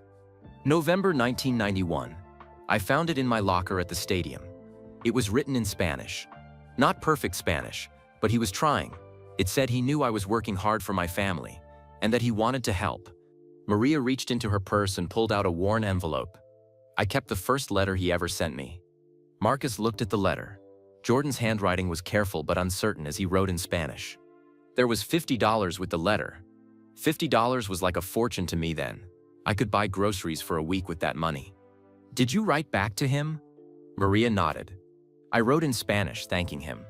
November 1991. I found it in my locker at the stadium. It was written in Spanish. Not perfect Spanish, but he was trying. It said he knew I was working hard for my family, and that he wanted to help. Maria reached into her purse and pulled out a worn envelope. I kept the first letter he ever sent me. Marcus looked at the letter. Jordan's handwriting was careful but uncertain as he wrote in Spanish. There was $50 with the letter. $50 was like a fortune to me then. I could buy groceries for a week with that money. Did you write back to him? Maria nodded. I wrote in Spanish thanking him.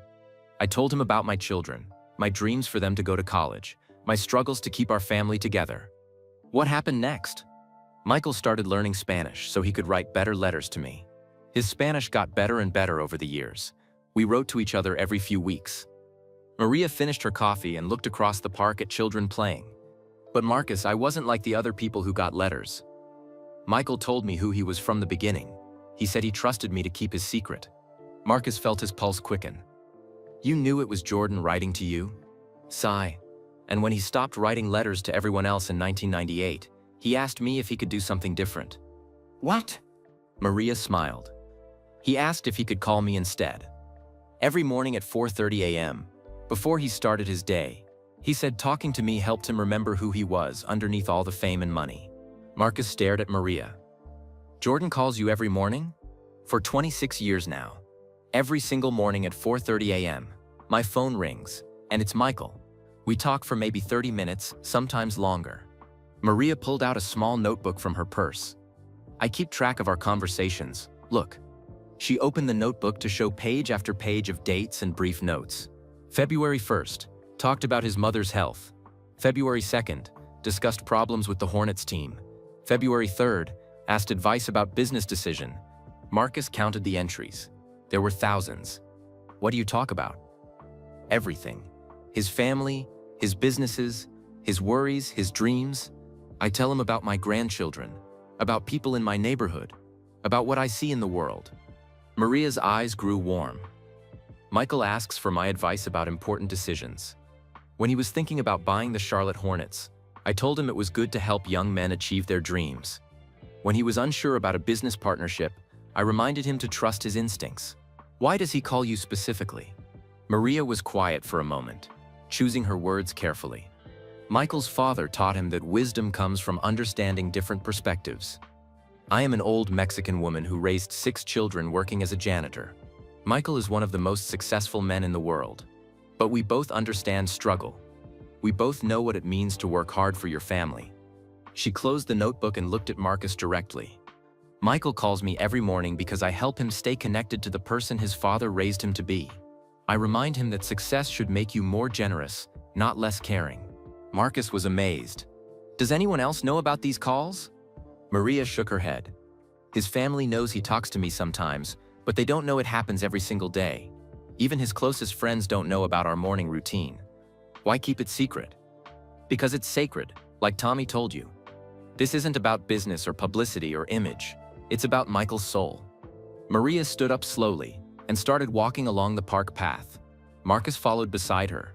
I told him about my children, my dreams for them to go to college, my struggles to keep our family together. What happened next? Michael started learning Spanish so he could write better letters to me. His Spanish got better and better over the years. We wrote to each other every few weeks. Maria finished her coffee and looked across the park at children playing. But Marcus, I wasn't like the other people who got letters. Michael told me who he was from the beginning. He said he trusted me to keep his secret. Marcus felt his pulse quicken. You knew it was Jordan writing to you? Sigh. And when he stopped writing letters to everyone else in 1998, he asked me if he could do something different. What? Maria smiled. He asked if he could call me instead. Every morning at 4:30 a.m., before he started his day, he said talking to me helped him remember who he was underneath all the fame and money. Marcus stared at Maria. Jordan calls you every morning? For 26 years now. Every single morning at 4:30 a.m., my phone rings, and it's Michael. We talk for maybe 30 minutes, sometimes longer. Maria pulled out a small notebook from her purse. I keep track of our conversations. Look. She opened the notebook to show page after page of dates and brief notes. February 1st, talked about his mother's health. February 2nd, discussed problems with the Hornets team. February 3rd, asked advice about business decision. Marcus counted the entries. There were thousands. What do you talk about? Everything. His family, his businesses, his worries, his dreams. I tell him about my grandchildren, about people in my neighborhood, about what I see in the world. Maria's eyes grew warm. Michael asks for my advice about important decisions. When he was thinking about buying the Charlotte Hornets, I told him it was good to help young men achieve their dreams. When he was unsure about a business partnership, I reminded him to trust his instincts. Why does he call you specifically? Maria was quiet for a moment, choosing her words carefully. Michael's father taught him that wisdom comes from understanding different perspectives. I am an old Mexican woman who raised 6 children working as a janitor. Michael is one of the most successful men in the world. But we both understand struggle. We both know what it means to work hard for your family. She closed the notebook and looked at Marcus directly. Michael calls me every morning because I help him stay connected to the person his father raised him to be. I remind him that success should make you more generous, not less caring. Marcus was amazed. Does anyone else know about these calls? Maria shook her head. His family knows he talks to me sometimes, but they don't know it happens every single day. Even his closest friends don't know about our morning routine. Why keep it secret? Because it's sacred, like Tommy told you. This isn't about business or publicity or image. It's about Michael's soul. Maria stood up slowly and started walking along the park path. Marcus followed beside her.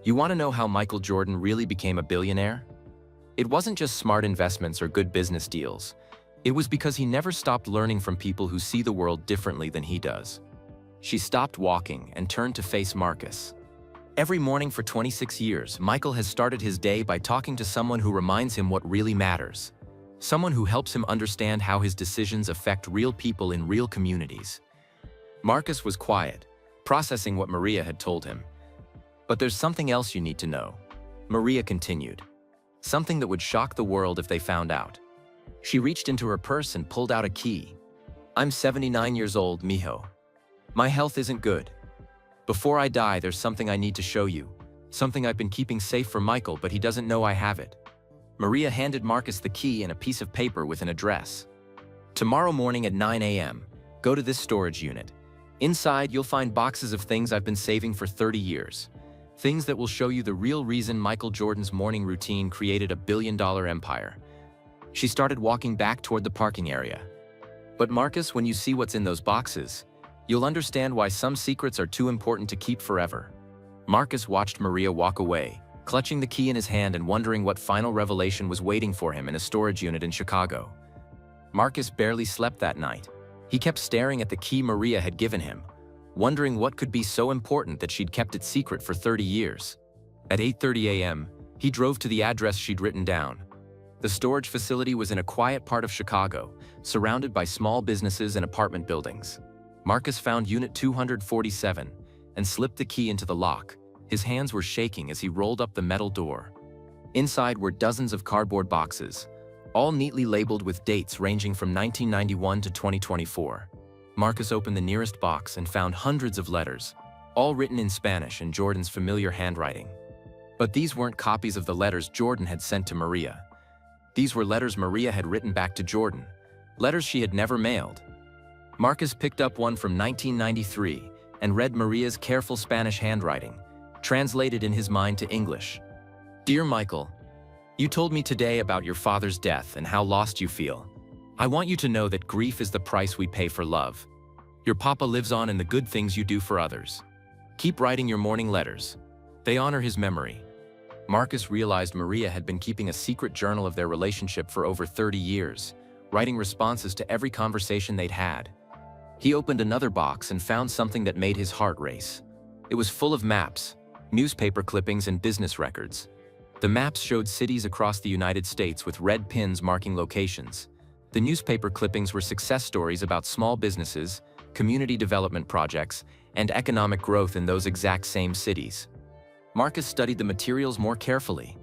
You want to know how Michael Jordan really became a billionaire? It wasn't just smart investments or good business deals. It was because he never stopped learning from people who see the world differently than he does. She stopped walking and turned to face Marcus. Every morning for 26 years, Michael has started his day by talking to someone who reminds him what really matters. Someone who helps him understand how his decisions affect real people in real communities. Marcus was quiet, processing what Maria had told him. But there's something else you need to know, Maria continued. Something that would shock the world if they found out. She reached into her purse and pulled out a key. I'm 79 years old, mijo. My health isn't good. Before I die, there's something I need to show you. Something I've been keeping safe for Michael, but he doesn't know I have it. Maria handed Marcus the key and a piece of paper with an address. Tomorrow morning at 9 a.m., go to this storage unit. Inside, you'll find boxes of things I've been saving for 30 years. Things that will show you the real reason Michael Jordan's morning routine created a billion-dollar empire. She started walking back toward the parking area. But Marcus, when you see what's in those boxes, you'll understand why some secrets are too important to keep forever. Marcus watched Maria walk away, clutching the key in his hand and wondering what final revelation was waiting for him in a storage unit in Chicago. Marcus barely slept that night. He kept staring at the key Maria had given him, wondering what could be so important that she'd kept it secret for 30 years. At 8:30 a.m., he drove to the address she'd written down. The storage facility was in a quiet part of Chicago, surrounded by small businesses and apartment buildings. Marcus found Unit 247 and slipped the key into the lock. His hands were shaking as he rolled up the metal door. Inside were dozens of cardboard boxes, all neatly labeled with dates ranging from 1991 to 2024. Marcus opened the nearest box and found hundreds of letters, all written in Spanish in Jordan's familiar handwriting. But these weren't copies of the letters Jordan had sent to Maria. These were letters Maria had written back to Jordan, letters she had never mailed. Marcus picked up one from 1993 and read Maria's careful Spanish handwriting, translated in his mind to English. Dear Michael, you told me today about your father's death and how lost you feel. I want you to know that grief is the price we pay for love. Your papa lives on in the good things you do for others. Keep writing your morning letters. They honor his memory. Marcus realized Maria had been keeping a secret journal of their relationship for over 30 years, writing responses to every conversation they'd had. He opened another box and found something that made his heart race. It was full of maps, newspaper clippings, and business records. The maps showed cities across the United States with red pins marking locations. The newspaper clippings were success stories about small businesses, community development projects, and economic growth in those exact same cities. Marcus studied the materials more carefully.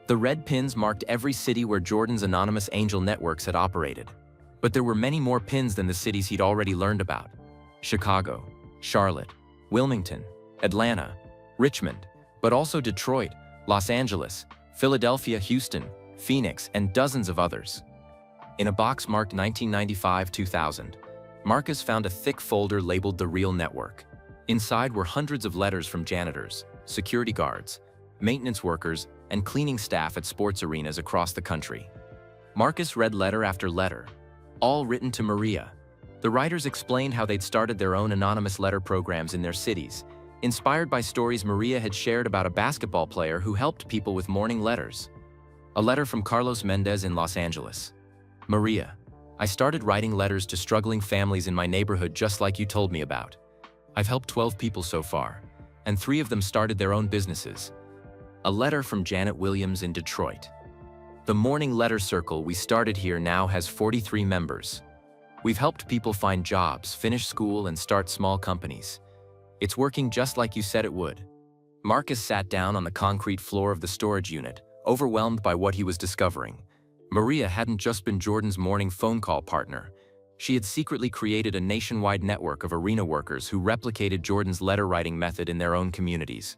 The red pins marked every city where Jordan's anonymous angel networks had operated. But there were many more pins than the cities he'd already learned about. Chicago, Charlotte, Wilmington, Atlanta, Richmond, but also Detroit, Los Angeles, Philadelphia, Houston, Phoenix, and dozens of others. In a box marked 1995-2000, Marcus found a thick folder labeled The Real Network. Inside were hundreds of letters from janitors, security guards, maintenance workers, and cleaning staff at sports arenas across the country. Marcus read letter after letter, all written to Maria. The writers explained how they'd started their own anonymous letter programs in their cities, inspired by stories Maria had shared about a basketball player who helped people with morning letters. A letter from Carlos Mendez in Los Angeles. Maria, I started writing letters to struggling families in my neighborhood just like you told me about. I've helped 12 people so far, and 3 of them started their own businesses. A letter from Janet Williams in Detroit. The Morning Letter Circle we started here now has 43 members. We've helped people find jobs, finish school, and start small companies. It's working just like you said it would. Marcus sat down on the concrete floor of the storage unit, overwhelmed by what he was discovering. Maria hadn't just been Jordan's morning phone call partner. She had secretly created a nationwide network of arena workers who replicated Jordan's letter-writing method in their own communities.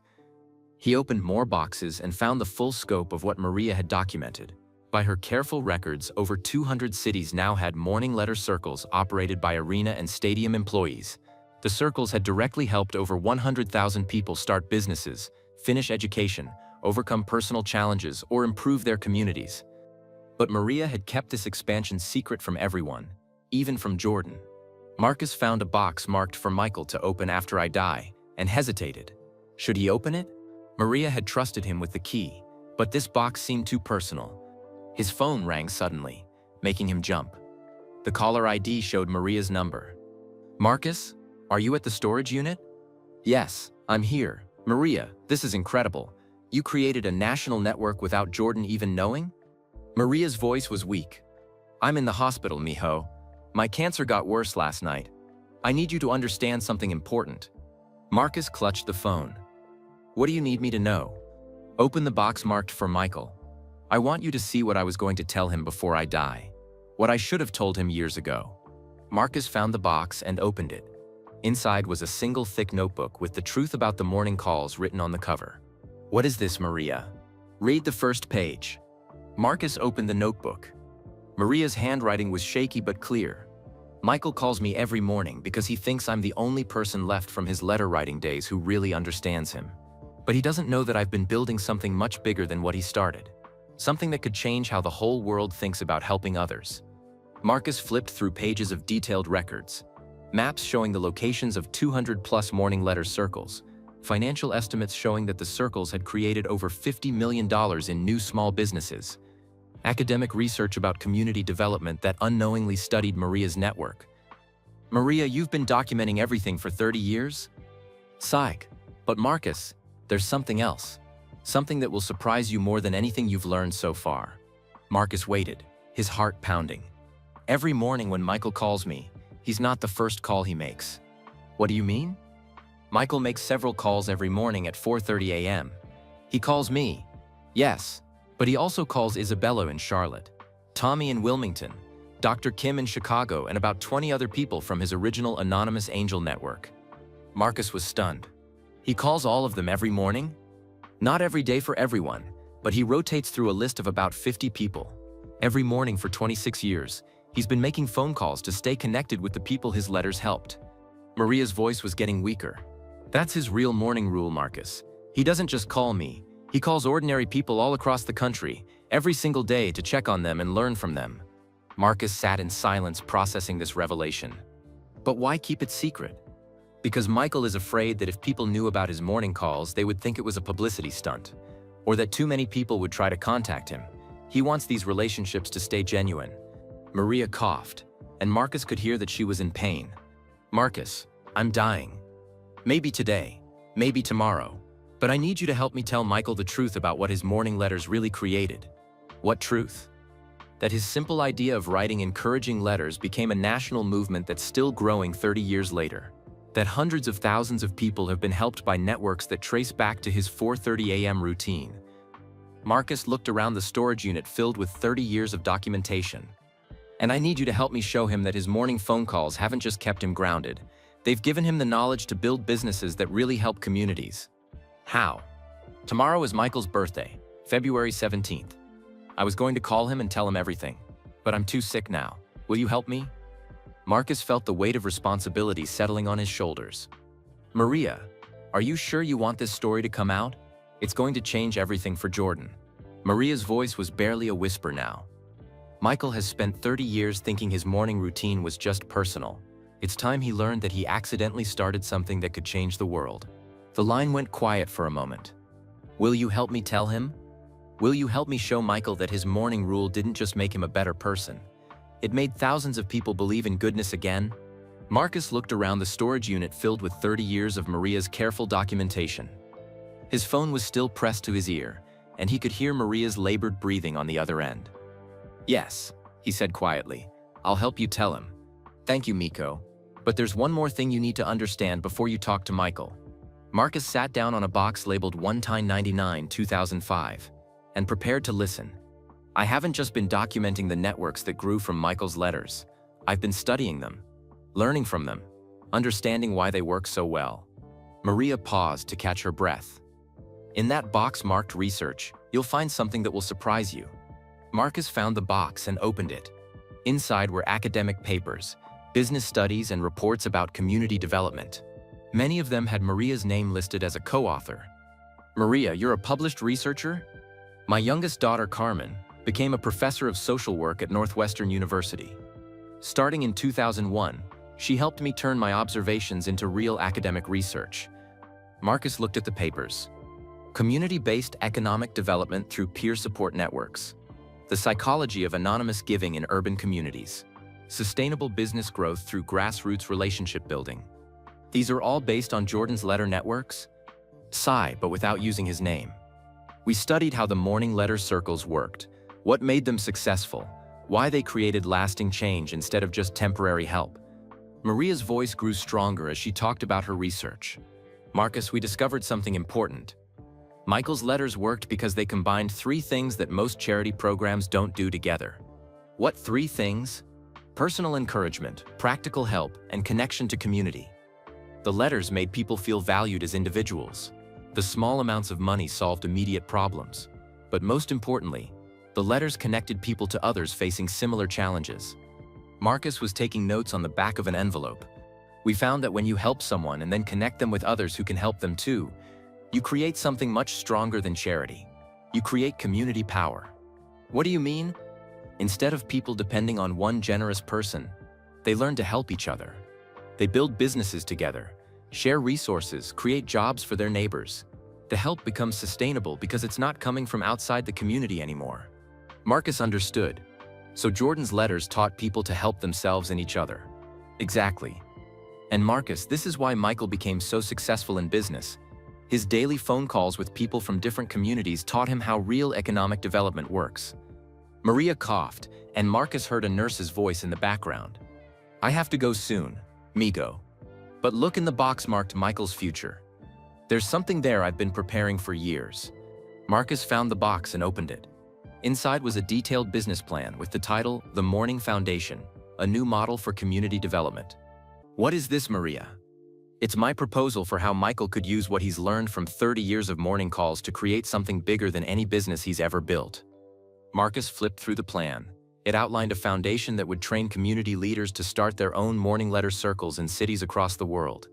He opened more boxes and found the full scope of what Maria had documented. By her careful records, over 200 cities now had morning letter circles operated by arena and stadium employees. The circles had directly helped over 100,000 people start businesses, finish education, overcome personal challenges, or improve their communities. But Maria had kept this expansion secret from everyone, even from Jordan. Marcus found a box marked for Michael to open after I die, and hesitated. Should he open it? Maria had trusted him with the key, but this box seemed too personal. His phone rang suddenly, making him jump. The caller ID showed Maria's number. Marcus, are you at the storage unit? Yes, I'm here. Maria, this is incredible. You created a national network without Jordan even knowing? Maria's voice was weak. I'm in the hospital, mijo. My cancer got worse last night. I need you to understand something important. Marcus clutched the phone. What do you need me to know? Open the box marked for Michael. I want you to see what I was going to tell him before I die. What I should have told him years ago. Marcus found the box and opened it. Inside was a single thick notebook with the truth about the morning calls written on the cover. What is this, Maria? Read the first page. Marcus opened the notebook. Maria's handwriting was shaky but clear. Michael calls me every morning because he thinks I'm the only person left from his letter-writing days who really understands him. But he doesn't know that I've been building something much bigger than what he started. Something that could change how the whole world thinks about helping others. Marcus flipped through pages of detailed records. Maps showing the locations of 200+ morning letter circles. Financial estimates showing that the circles had created over $50 million in new small businesses. Academic research about community development that unknowingly studied Maria's network. Maria, you've been documenting everything for 30 years? Psych. But Marcus, there's something else. Something that will surprise you more than anything you've learned so far. Marcus waited, his heart pounding. Every morning when Michael calls me, he's not the first call he makes. What do you mean? Michael makes several calls every morning at 4:30 a.m. He calls me. Yes, but he also calls Isabella in Charlotte, Tommy in Wilmington, Dr. Kim in Chicago, and about 20 other people from his original anonymous angel network. Marcus was stunned. He calls all of them every morning? Not every day for everyone, but he rotates through a list of about 50 people. Every morning for 26 years, he's been making phone calls to stay connected with the people his letters helped. Maria's voice was getting weaker. That's his real morning rule, Marcus. He doesn't just call me. He calls ordinary people all across the country, every single day, to check on them and learn from them. Marcus sat in silence processing this revelation. But why keep it secret? Because Michael is afraid that if people knew about his morning calls, they would think it was a publicity stunt, or that too many people would try to contact him. He wants these relationships to stay genuine. Maria coughed, and Marcus could hear that she was in pain. Marcus, I'm dying. Maybe today, maybe tomorrow, but I need you to help me tell Michael the truth about what his morning letters really created. What truth? That his simple idea of writing encouraging letters became a national movement that's still growing 30 years later. That hundreds of thousands of people have been helped by networks that trace back to his 4:30 a.m. routine. Marcus looked around the storage unit filled with 30 years of documentation. And I need you to help me show him that his morning phone calls haven't just kept him grounded. They've given him the knowledge to build businesses that really help communities. How? Tomorrow is Michael's birthday, February 17th. I was going to call him and tell him everything, but I'm too sick now. Will you help me? Marcus felt the weight of responsibility settling on his shoulders. Maria, are you sure you want this story to come out? It's going to change everything for Jordan. Maria's voice was barely a whisper now. Michael has spent 30 years thinking his morning routine was just personal. It's time he learned that he accidentally started something that could change the world. The line went quiet for a moment. Will you help me tell him? Will you help me show Michael that his morning rule didn't just make him a better person? It made thousands of people believe in goodness again. Marcus looked around the storage unit filled with 30 years of Maria's careful documentation. His phone was still pressed to his ear, and he could hear Maria's labored breathing on the other end. Yes, he said quietly. I'll help you tell him. Thank you, Miko. But there's one more thing you need to understand before you talk to Michael. Marcus sat down on a box labeled 1-1099 2005 and prepared to listen. I haven't just been documenting the networks that grew from Michael's letters. I've been studying them, learning from them, understanding why they work so well. Maria paused to catch her breath. In that box marked research, you'll find something that will surprise you. Marcus found the box and opened it. Inside were academic papers, business studies, and reports about community development. Many of them had Maria's name listed as a co-author. Maria, you're a published researcher? My youngest daughter, Carmen, became a professor of social work at Northwestern University. Starting in 2001, she helped me turn my observations into real academic research. Marcus looked at the papers. Community-based economic development through peer support networks. The psychology of anonymous giving in urban communities. Sustainable business growth through grassroots relationship building. These are all based on Jordan's letter networks? Sigh, but without using his name. We studied how the morning letter circles worked, what made them successful, why they created lasting change instead of just temporary help. Maria's voice grew stronger as she talked about her research. Marcus, we discovered something important. Michael's letters worked because they combined three things that most charity programs don't do together. What three things? Personal encouragement, practical help, and connection to community. The letters made people feel valued as individuals. The small amounts of money solved immediate problems. But most importantly, the letters connected people to others facing similar challenges. Marcus was taking notes on the back of an envelope. We found that when you help someone and then connect them with others who can help them too, you create something much stronger than charity. You create community power. What do you mean? Instead of people depending on one generous person, they learn to help each other. They build businesses together, share resources, create jobs for their neighbors. The help becomes sustainable because it's not coming from outside the community anymore. Marcus understood. So Jordan's letters taught people to help themselves and each other. Exactly. And Marcus, this is why Michael became so successful in business. His daily phone calls with people from different communities taught him how real economic development works. Maria coughed, and Marcus heard a nurse's voice in the background. I have to go soon, Migo. But look in the box marked Michael's future. There's something there I've been preparing for years. Marcus found the box and opened it. Inside was a detailed business plan with the title, The Morning Foundation, a new model for community development. What is this, Maria? It's my proposal for how Michael could use what he's learned from 30 years of morning calls to create something bigger than any business he's ever built. Marcus flipped through the plan. It outlined a foundation that would train community leaders to start their own morning letter circles in cities across the world.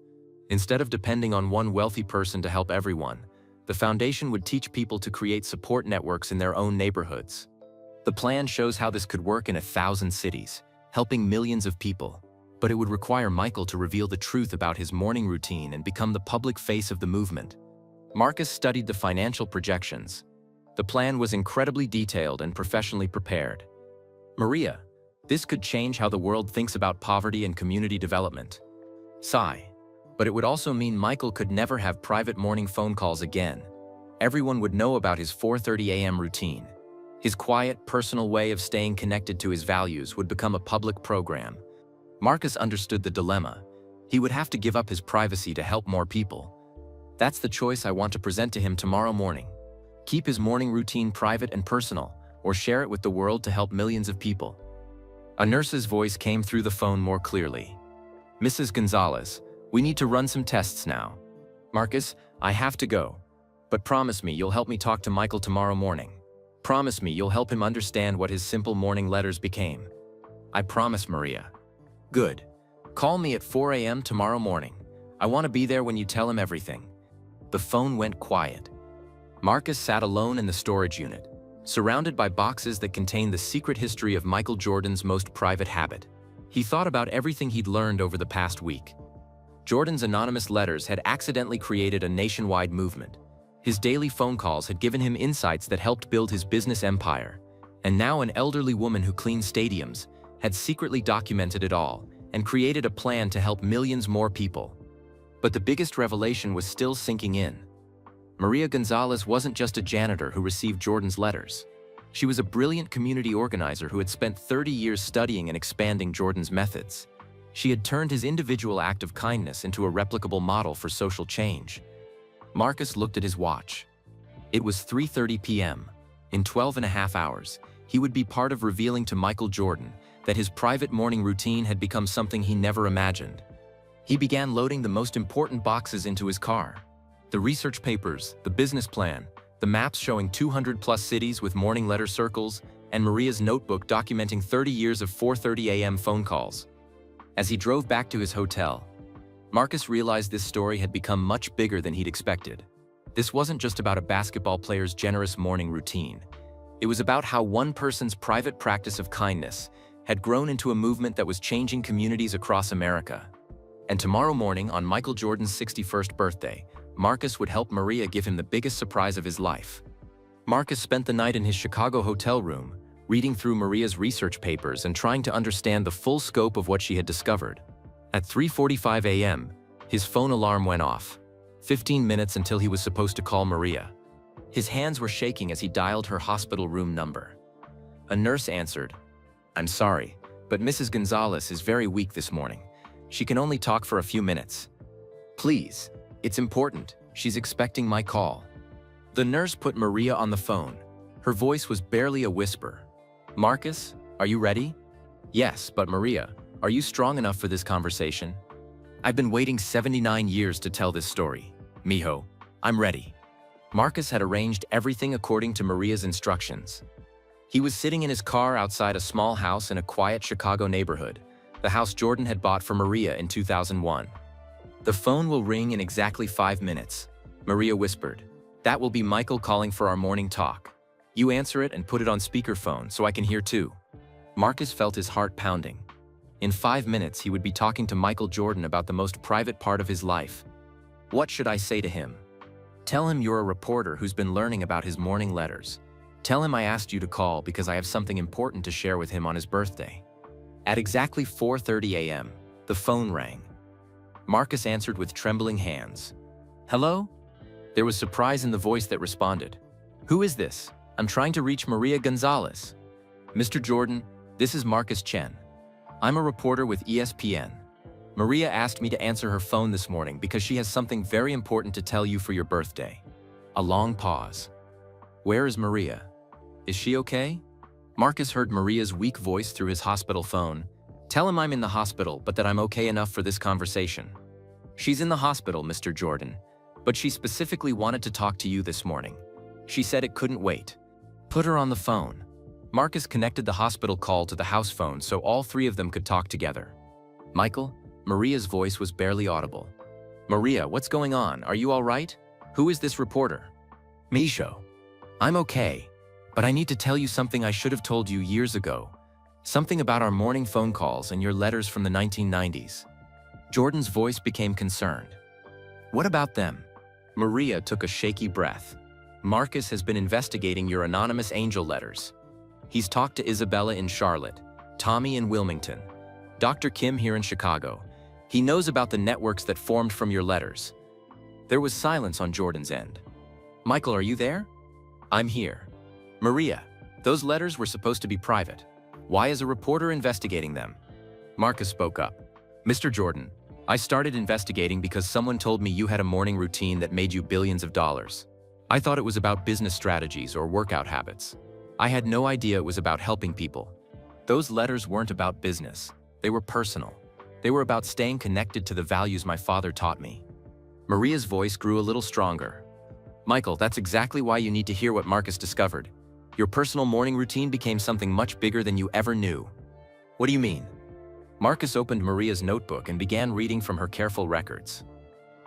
Instead of depending on one wealthy person to help everyone, the foundation would teach people to create support networks in their own neighborhoods. The plan shows how this could work in 1,000 cities, helping millions of people. But it would require Michael to reveal the truth about his morning routine and become the public face of the movement. Marcus studied the financial projections. The plan was incredibly detailed and professionally prepared. Maria, this could change how the world thinks about poverty and community development. Sigh. But it would also mean Michael could never have private morning phone calls again. Everyone would know about his 4:30 a.m. routine. His quiet, personal way of staying connected to his values would become a public program. Marcus understood the dilemma. He would have to give up his privacy to help more people. That's the choice I want to present to him tomorrow morning. Keep his morning routine private and personal, or share it with the world to help millions of people. A nurse's voice came through the phone more clearly. Mrs. Gonzalez, we need to run some tests now. Marcus, I have to go. But promise me you'll help me talk to Michael tomorrow morning. Promise me you'll help him understand what his simple morning letters became. I promise, Maria. Good. Call me at 4 a.m. tomorrow morning. I want to be there when you tell him everything. The phone went quiet. Marcus sat alone in the storage unit, surrounded by boxes that contained the secret history of Michael Jordan's most private habit. He thought about everything he'd learned over the past week. Jordan's anonymous letters had accidentally created a nationwide movement. His daily phone calls had given him insights that helped build his business empire. And now an elderly woman who cleaned stadiums had secretly documented it all and created a plan to help millions more people. But the biggest revelation was still sinking in. Maria Gonzalez wasn't just a janitor who received Jordan's letters. She was a brilliant community organizer who had spent 30 years studying and expanding Jordan's methods. She had turned his individual act of kindness into a replicable model for social change. Marcus looked at his watch. It was 3:30 p.m. In 12.5 hours, he would be part of revealing to Michael Jordan that his private morning routine had become something he never imagined. He began loading the most important boxes into his car. The research papers, the business plan, the maps showing 200+ cities with morning letter circles, and Maria's notebook documenting 30 years of 4:30 a.m. phone calls. As he drove back to his hotel, Marcus realized this story had become much bigger than he'd expected. This wasn't just about a basketball player's generous morning routine. It was about how one person's private practice of kindness had grown into a movement that was changing communities across America. And tomorrow morning, on Michael Jordan's 61st birthday, Marcus would help Maria give him the biggest surprise of his life. Marcus spent the night in his Chicago hotel room, reading through Maria's research papers and trying to understand the full scope of what she had discovered. At 3:45 a.m., his phone alarm went off. 15 minutes until he was supposed to call Maria. His hands were shaking as he dialed her hospital room number. A nurse answered. I'm sorry, but Mrs. Gonzalez is very weak this morning. She can only talk for a few minutes. Please, it's important. She's expecting my call. The nurse put Maria on the phone. Her voice was barely a whisper. Marcus, are you ready? Yes, but Maria, are you strong enough for this conversation? I've been waiting 79 years to tell this story. Mijo, I'm ready. Marcus had arranged everything according to Maria's instructions. He was sitting in his car outside a small house in a quiet Chicago neighborhood, the house Jordan had bought for Maria in 2001. The phone will ring in exactly 5 minutes, Maria whispered. That will be Michael calling for our morning talk. You answer it and put it on speakerphone so I can hear too. Marcus felt his heart pounding. In 5 minutes, he would be talking to Michael Jordan about the most private part of his life. What should I say to him? Tell him you're a reporter who's been learning about his morning letters. Tell him I asked you to call because I have something important to share with him on his birthday. At exactly 4:30 a.m., the phone rang. Marcus answered with trembling hands. Hello? There was surprise in the voice that responded. Who is this? I'm trying to reach Maria Gonzalez. Mr. Jordan, this is Marcus Chen. I'm a reporter with ESPN. Maria asked me to answer her phone this morning because she has something very important to tell you for your birthday. A long pause. Where is Maria? Is she okay? Marcus heard Maria's weak voice through his hospital phone. Tell him I'm in the hospital, but that I'm okay enough for this conversation. She's in the hospital, Mr. Jordan, but she specifically wanted to talk to you this morning. She said it couldn't wait. Put her on the phone. Marcus connected the hospital call to the house phone so all three of them could talk together. Michael? Maria's voice was barely audible. Maria, what's going on? Are you all right? Who is this reporter? Mijo. I'm okay, but I need to tell you something I should have told you years ago. Something about our morning phone calls and your letters from the 1990s. Jordan's voice became concerned. What about them? Maria took a shaky breath. Marcus has been investigating your anonymous angel letters. He's talked to Isabella in Charlotte, Tommy in Wilmington, Dr. Kim here in Chicago. He knows about the networks that formed from your letters. There was silence on Jordan's end. Michael, are you there? I'm here. Maria, those letters were supposed to be private. Why is a reporter investigating them? Marcus spoke up. Mr. Jordan, I started investigating because someone told me you had a morning routine that made you billions of dollars. I thought it was about business strategies or workout habits. I had no idea it was about helping people. Those letters weren't about business. They were personal. They were about staying connected to the values my father taught me. Maria's voice grew a little stronger. Michael, that's exactly why you need to hear what Marcus discovered. Your personal morning routine became something much bigger than you ever knew. What do you mean? Marcus opened Maria's notebook and began reading from her careful records.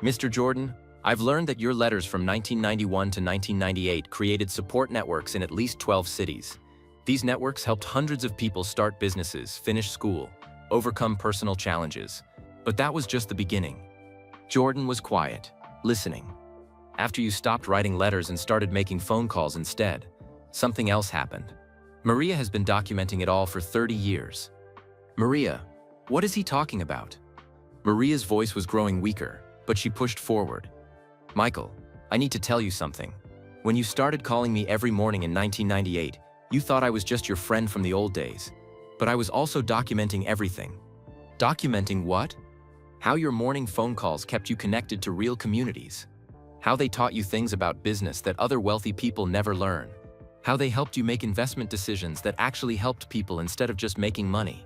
Mr. Jordan, I've learned that your letters from 1991 to 1998 created support networks in at least 12 cities. These networks helped hundreds of people start businesses, finish school, overcome personal challenges. But that was just the beginning. Jordan was quiet, listening. After you stopped writing letters and started making phone calls instead, something else happened. Maria has been documenting it all for 30 years. Maria, what is he talking about? Maria's voice was growing weaker, but she pushed forward. Michael, I need to tell you something. When you started calling me every morning in 1998, you thought I was just your friend from the old days. But I was also documenting everything. Documenting what? How your morning phone calls kept you connected to real communities. How they taught you things about business that other wealthy people never learn. How they helped you make investment decisions that actually helped people instead of just making money.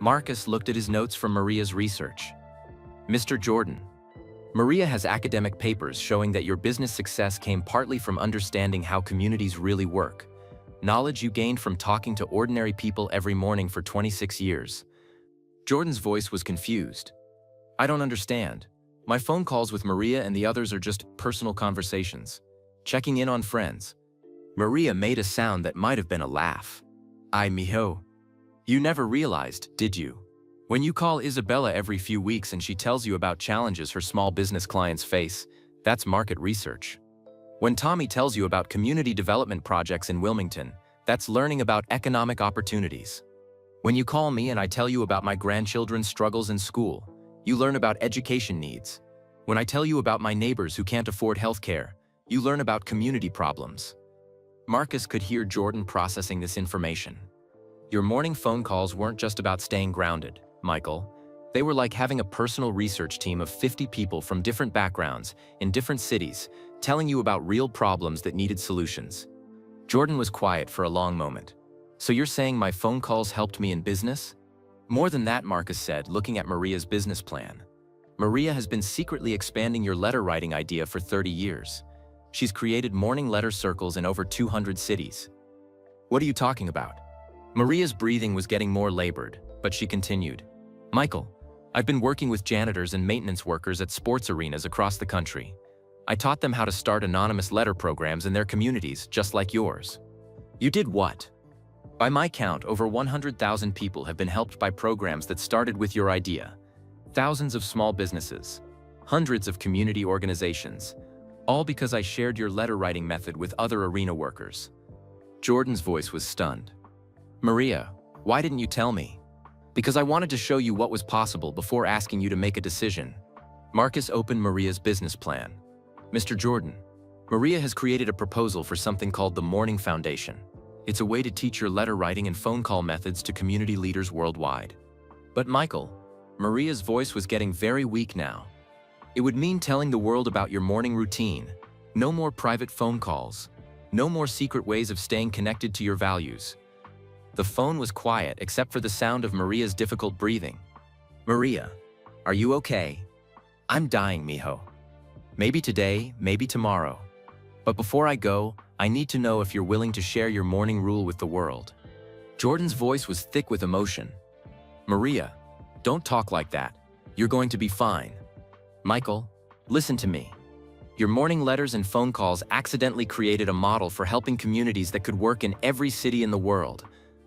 Marcus looked at his notes from Maria's research. Mr. Jordan, Maria has academic papers showing that your business success came partly from understanding how communities really work. Knowledge you gained from talking to ordinary people every morning for 26 years. Jordan's voice was confused. I don't understand. My phone calls with Maria and the others are just personal conversations. Checking in on friends. Maria made a sound that might have been a laugh. Ay, mijo. You never realized, did you? When you call Isabella every few weeks and she tells you about challenges her small business clients face, that's market research. When Tommy tells you about community development projects in Wilmington, that's learning about economic opportunities. When you call me and I tell you about my grandchildren's struggles in school, you learn about education needs. When I tell you about my neighbors who can't afford healthcare, you learn about community problems. Marcus could hear Jordan processing this information. Your morning phone calls weren't just about staying grounded, Michael. They were like having a personal research team of 50 people from different backgrounds, in different cities, telling you about real problems that needed solutions. Jordan was quiet for a long moment. So you're saying my phone calls helped me in business? More than that, Marcus said, looking at Maria's business plan. Maria has been secretly expanding your letter writing idea for 30 years. She's created morning letter circles in over 200 cities. What are you talking about? Maria's breathing was getting more labored, but she continued. Michael, I've been working with janitors and maintenance workers at sports arenas across the country. I taught them how to start anonymous letter programs in their communities, just like yours. You did what? By my count, over 100,000 people have been helped by programs that started with your idea. Thousands of small businesses, hundreds of community organizations, all because I shared your letter writing method with other arena workers. Jordan's voice was stunned. Maria, why didn't you tell me? Because I wanted to show you what was possible before asking you to make a decision. Marcus opened Maria's business plan. Mr. Jordan, Maria has created a proposal for something called the Morning Foundation. It's a way to teach your letter writing and phone call methods to community leaders worldwide. But Michael, Maria's voice was getting very weak now. It would mean telling the world about your morning routine. No more private phone calls. No more secret ways of staying connected to your values. The phone was quiet except for the sound of Maria's difficult breathing. Maria, are you okay? I'm dying, mijo. Maybe today, maybe tomorrow. But before I go, I need to know if you're willing to share your morning rule with the world. Jordan's voice was thick with emotion. Maria, don't talk like that. You're going to be fine. Michael, listen to me. Your morning letters and phone calls accidentally created a model for helping communities that could work in every city in the world.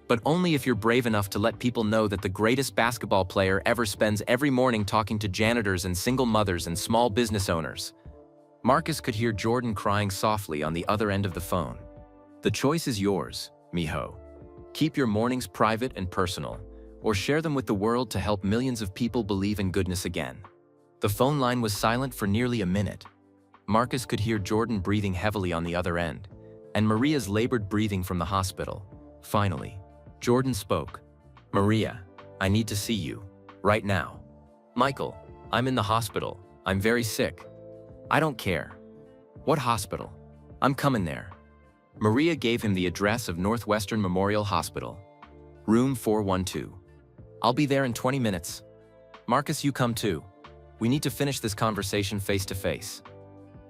But only if you're brave enough to let people know that the greatest basketball player ever spends every morning talking to janitors and single mothers and small business owners. Marcus could hear Jordan crying softly on the other end of the phone. The choice is yours, mijo. Keep your mornings private and personal, or share them with the world to help millions of people believe in goodness again. The phone line was silent for nearly a minute. Marcus could hear Jordan breathing heavily on the other end, and Maria's labored breathing from the hospital. Finally, Jordan spoke. Maria, I need to see you, right now. Michael, I'm in the hospital. I'm very sick. I don't care. What hospital? I'm coming there. Maria gave him the address of Northwestern Memorial Hospital. Room 412. I'll be there in 20 minutes. Marcus, you come too. We need to finish this conversation face to face.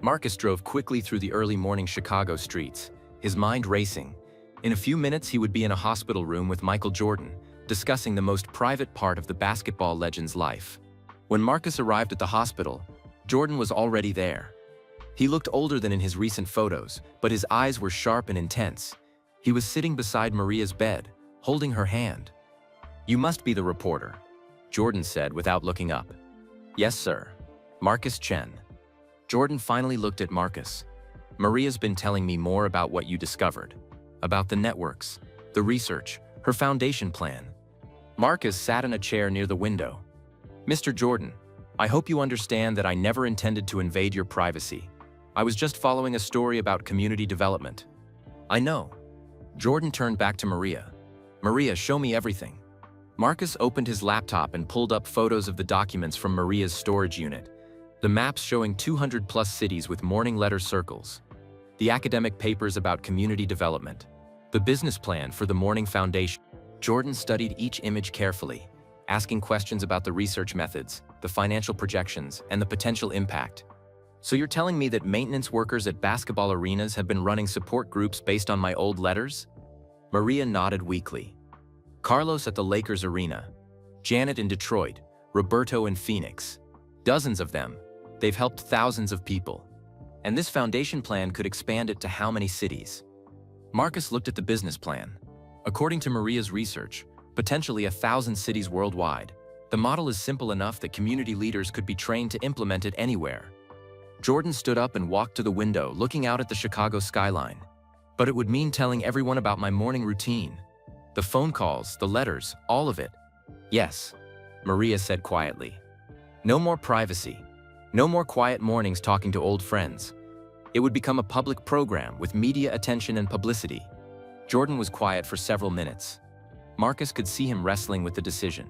Marcus drove quickly through the early morning Chicago streets, his mind racing. In a few minutes, he would be in a hospital room with Michael Jordan, discussing the most private part of the basketball legend's life. When Marcus arrived at the hospital, Jordan was already there. He looked older than in his recent photos, but his eyes were sharp and intense. He was sitting beside Maria's bed, holding her hand. You must be the reporter, Jordan said without looking up. Yes, sir. Marcus Chen. Jordan finally looked at Marcus. Maria's been telling me more about what you discovered. About the networks, the research, her foundation plan. Marcus sat in a chair near the window. Mr. Jordan, I hope you understand that I never intended to invade your privacy. I was just following a story about community development. I know. Jordan turned back to Maria. Maria, show me everything. Marcus opened his laptop and pulled up photos of the documents from Maria's storage unit. The maps showing 200+ cities with morning letter circles. The academic papers about community development. The business plan for the Morning Foundation. Jordan studied each image carefully, asking questions about the research methods, the financial projections, and the potential impact. So you're telling me that maintenance workers at basketball arenas have been running support groups based on my old letters? Maria nodded weakly. Carlos at the Lakers arena, Janet in Detroit, Roberto in Phoenix. Dozens of them. They've helped thousands of people. And this foundation plan could expand it to how many cities? Marcus looked at the business plan. According to Maria's research, potentially 1,000 cities worldwide. The model is simple enough that community leaders could be trained to implement it anywhere. Jordan stood up and walked to the window, looking out at the Chicago skyline. But it would mean telling everyone about my morning routine. The phone calls, the letters, all of it. Yes, Maria said quietly. No more privacy. No more quiet mornings talking to old friends. It would become a public program with media attention and publicity. Jordan was quiet for several minutes. Marcus could see him wrestling with the decision.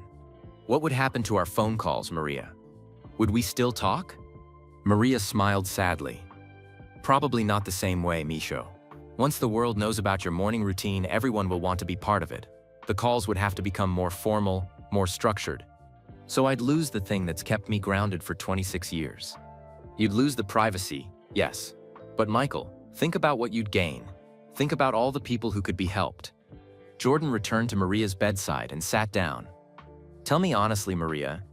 What would happen to our phone calls, Maria? Would we still talk? Maria smiled sadly. Probably not the same way, Misho. Once the world knows about your morning routine, everyone will want to be part of it. The calls would have to become more formal, more structured. So I'd lose the thing that's kept me grounded for 26 years. You'd lose the privacy, yes. But Michael, think about what you'd gain. Think about all the people who could be helped. Jordan returned to Maria's bedside and sat down. Tell me honestly, Maria,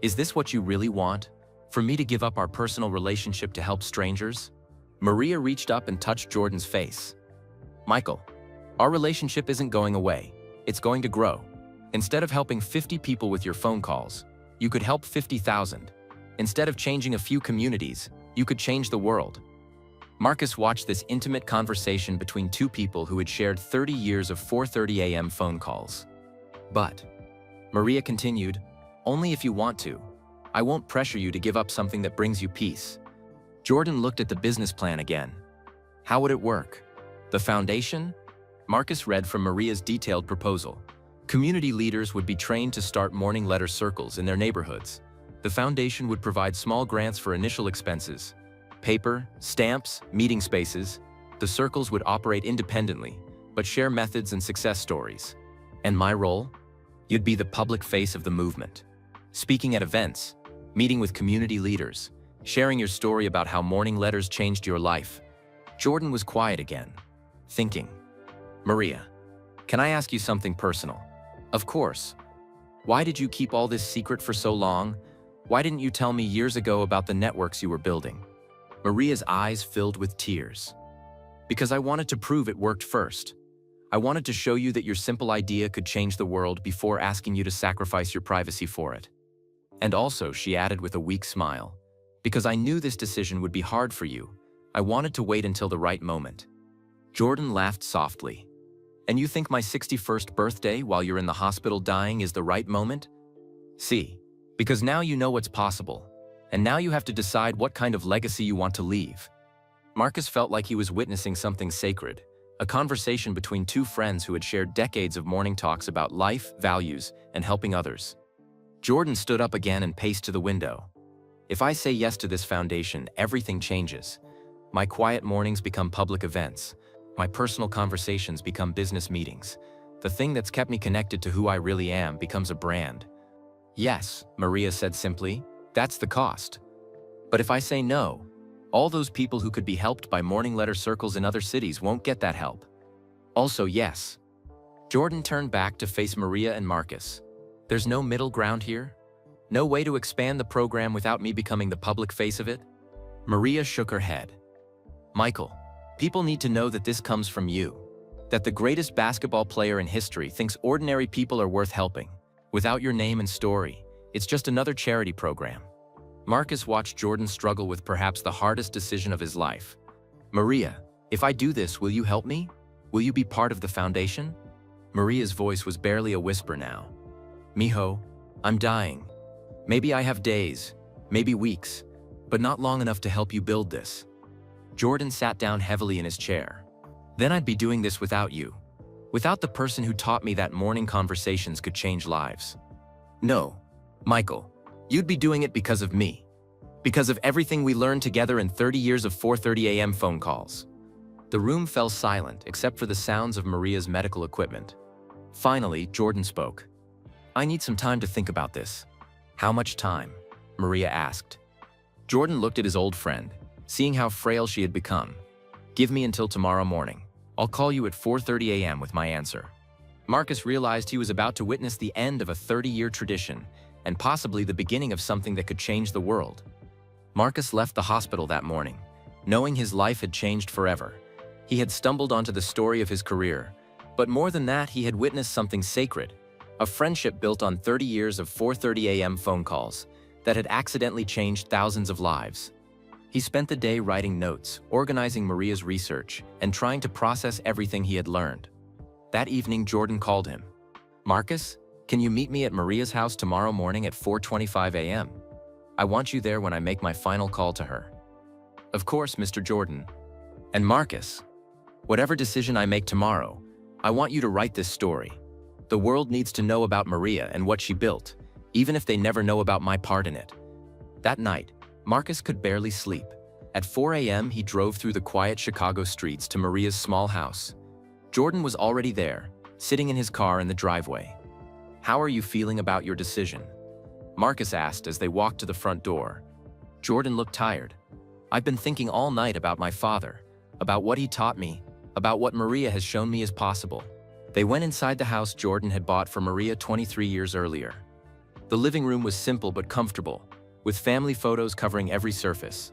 is this what you really want? For me to give up our personal relationship to help strangers? Maria reached up and touched Jordan's face. Michael, our relationship isn't going away. It's going to grow. Instead of helping 50 people with your phone calls, you could help 50,000. Instead of changing a few communities, you could change the world. Marcus watched this intimate conversation between two people who had shared 30 years of 4:30 a.m. phone calls. But, Maria continued, only if you want to. I won't pressure you to give up something that brings you peace. Jordan looked at the business plan again. How would it work? The foundation? Marcus read from Maria's detailed proposal. Community leaders would be trained to start morning letter circles in their neighborhoods. The foundation would provide small grants for initial expenses. Paper, stamps, meeting spaces. The circles would operate independently, but share methods and success stories. And my role? You'd be the public face of the movement. Speaking at events, meeting with community leaders, sharing your story about how morning letters changed your life. Jordan was quiet again, thinking. Maria, can I ask you something personal? Of course. Why did you keep all this secret for so long? Why didn't you tell me years ago about the networks you were building? Maria's eyes filled with tears. Because I wanted to prove it worked first. I wanted to show you that your simple idea could change the world before asking you to sacrifice your privacy for it. And also, she added with a weak smile, because I knew this decision would be hard for you, I wanted to wait until the right moment. Jordan laughed softly. And you think my 61st birthday while you're in the hospital dying is the right moment? See, because now you know what's possible, and now you have to decide what kind of legacy you want to leave. Marcus felt like he was witnessing something sacred, a conversation between two friends who had shared decades of morning talks about life, values, and helping others. Jordan stood up again and paced to the window. If I say yes to this foundation, everything changes. My quiet mornings become public events. My personal conversations become business meetings. The thing that's kept me connected to who I really am becomes a brand. Yes, Maria said simply, that's the cost. But if I say no, all those people who could be helped by morning letter circles in other cities won't get that help. Also, yes. Jordan turned back to face Maria and Marcus. There's no middle ground here? No way to expand the program without me becoming the public face of it? Maria shook her head. Michael, people need to know that this comes from you. That the greatest basketball player in history thinks ordinary people are worth helping. Without your name and story, it's just another charity program. Marcus watched Jordan struggle with perhaps the hardest decision of his life. Maria, if I do this, will you help me? Will you be part of the foundation? Maria's voice was barely a whisper now. Mijo, I'm dying. Maybe I have days, maybe weeks, but not long enough to help you build this. Jordan sat down heavily in his chair. Then I'd be doing this without you. Without the person who taught me that morning conversations could change lives. No, Michael, you'd be doing it because of me. Because of everything we learned together in 30 years of 4:30 a.m. phone calls. The room fell silent except for the sounds of Maria's medical equipment. Finally, Jordan spoke. I need some time to think about this. How much time? Maria asked. Jordan looked at his old friend, seeing how frail she had become. Give me until tomorrow morning. I'll call you at 4:30 a.m. with my answer. Marcus realized he was about to witness the end of a 30-year tradition and possibly the beginning of something that could change the world. Marcus left the hospital that morning, knowing his life had changed forever. He had stumbled onto the story of his career, but more than that, he had witnessed something sacred, a friendship built on 30 years of 4:30 a.m. phone calls that had accidentally changed thousands of lives. He spent the day writing notes, organizing Maria's research, and trying to process everything he had learned. That evening, Jordan called him. Marcus, can you meet me at Maria's house tomorrow morning at 4:25 a.m.? I want you there when I make my final call to her. Of course, Mr. Jordan. And Marcus, whatever decision I make tomorrow, I want you to write this story. The world needs to know about Maria and what she built, even if they never know about my part in it. That night, Marcus could barely sleep. At 4 a.m., he drove through the quiet Chicago streets to Maria's small house. Jordan was already there, sitting in his car in the driveway. "How are you feeling about your decision?" Marcus asked as they walked to the front door. Jordan looked tired. "I've been thinking all night about my father, about what he taught me, about what Maria has shown me is possible." They went inside the house Jordan had bought for Maria 23 years earlier. The living room was simple but comfortable, with family photos covering every surface.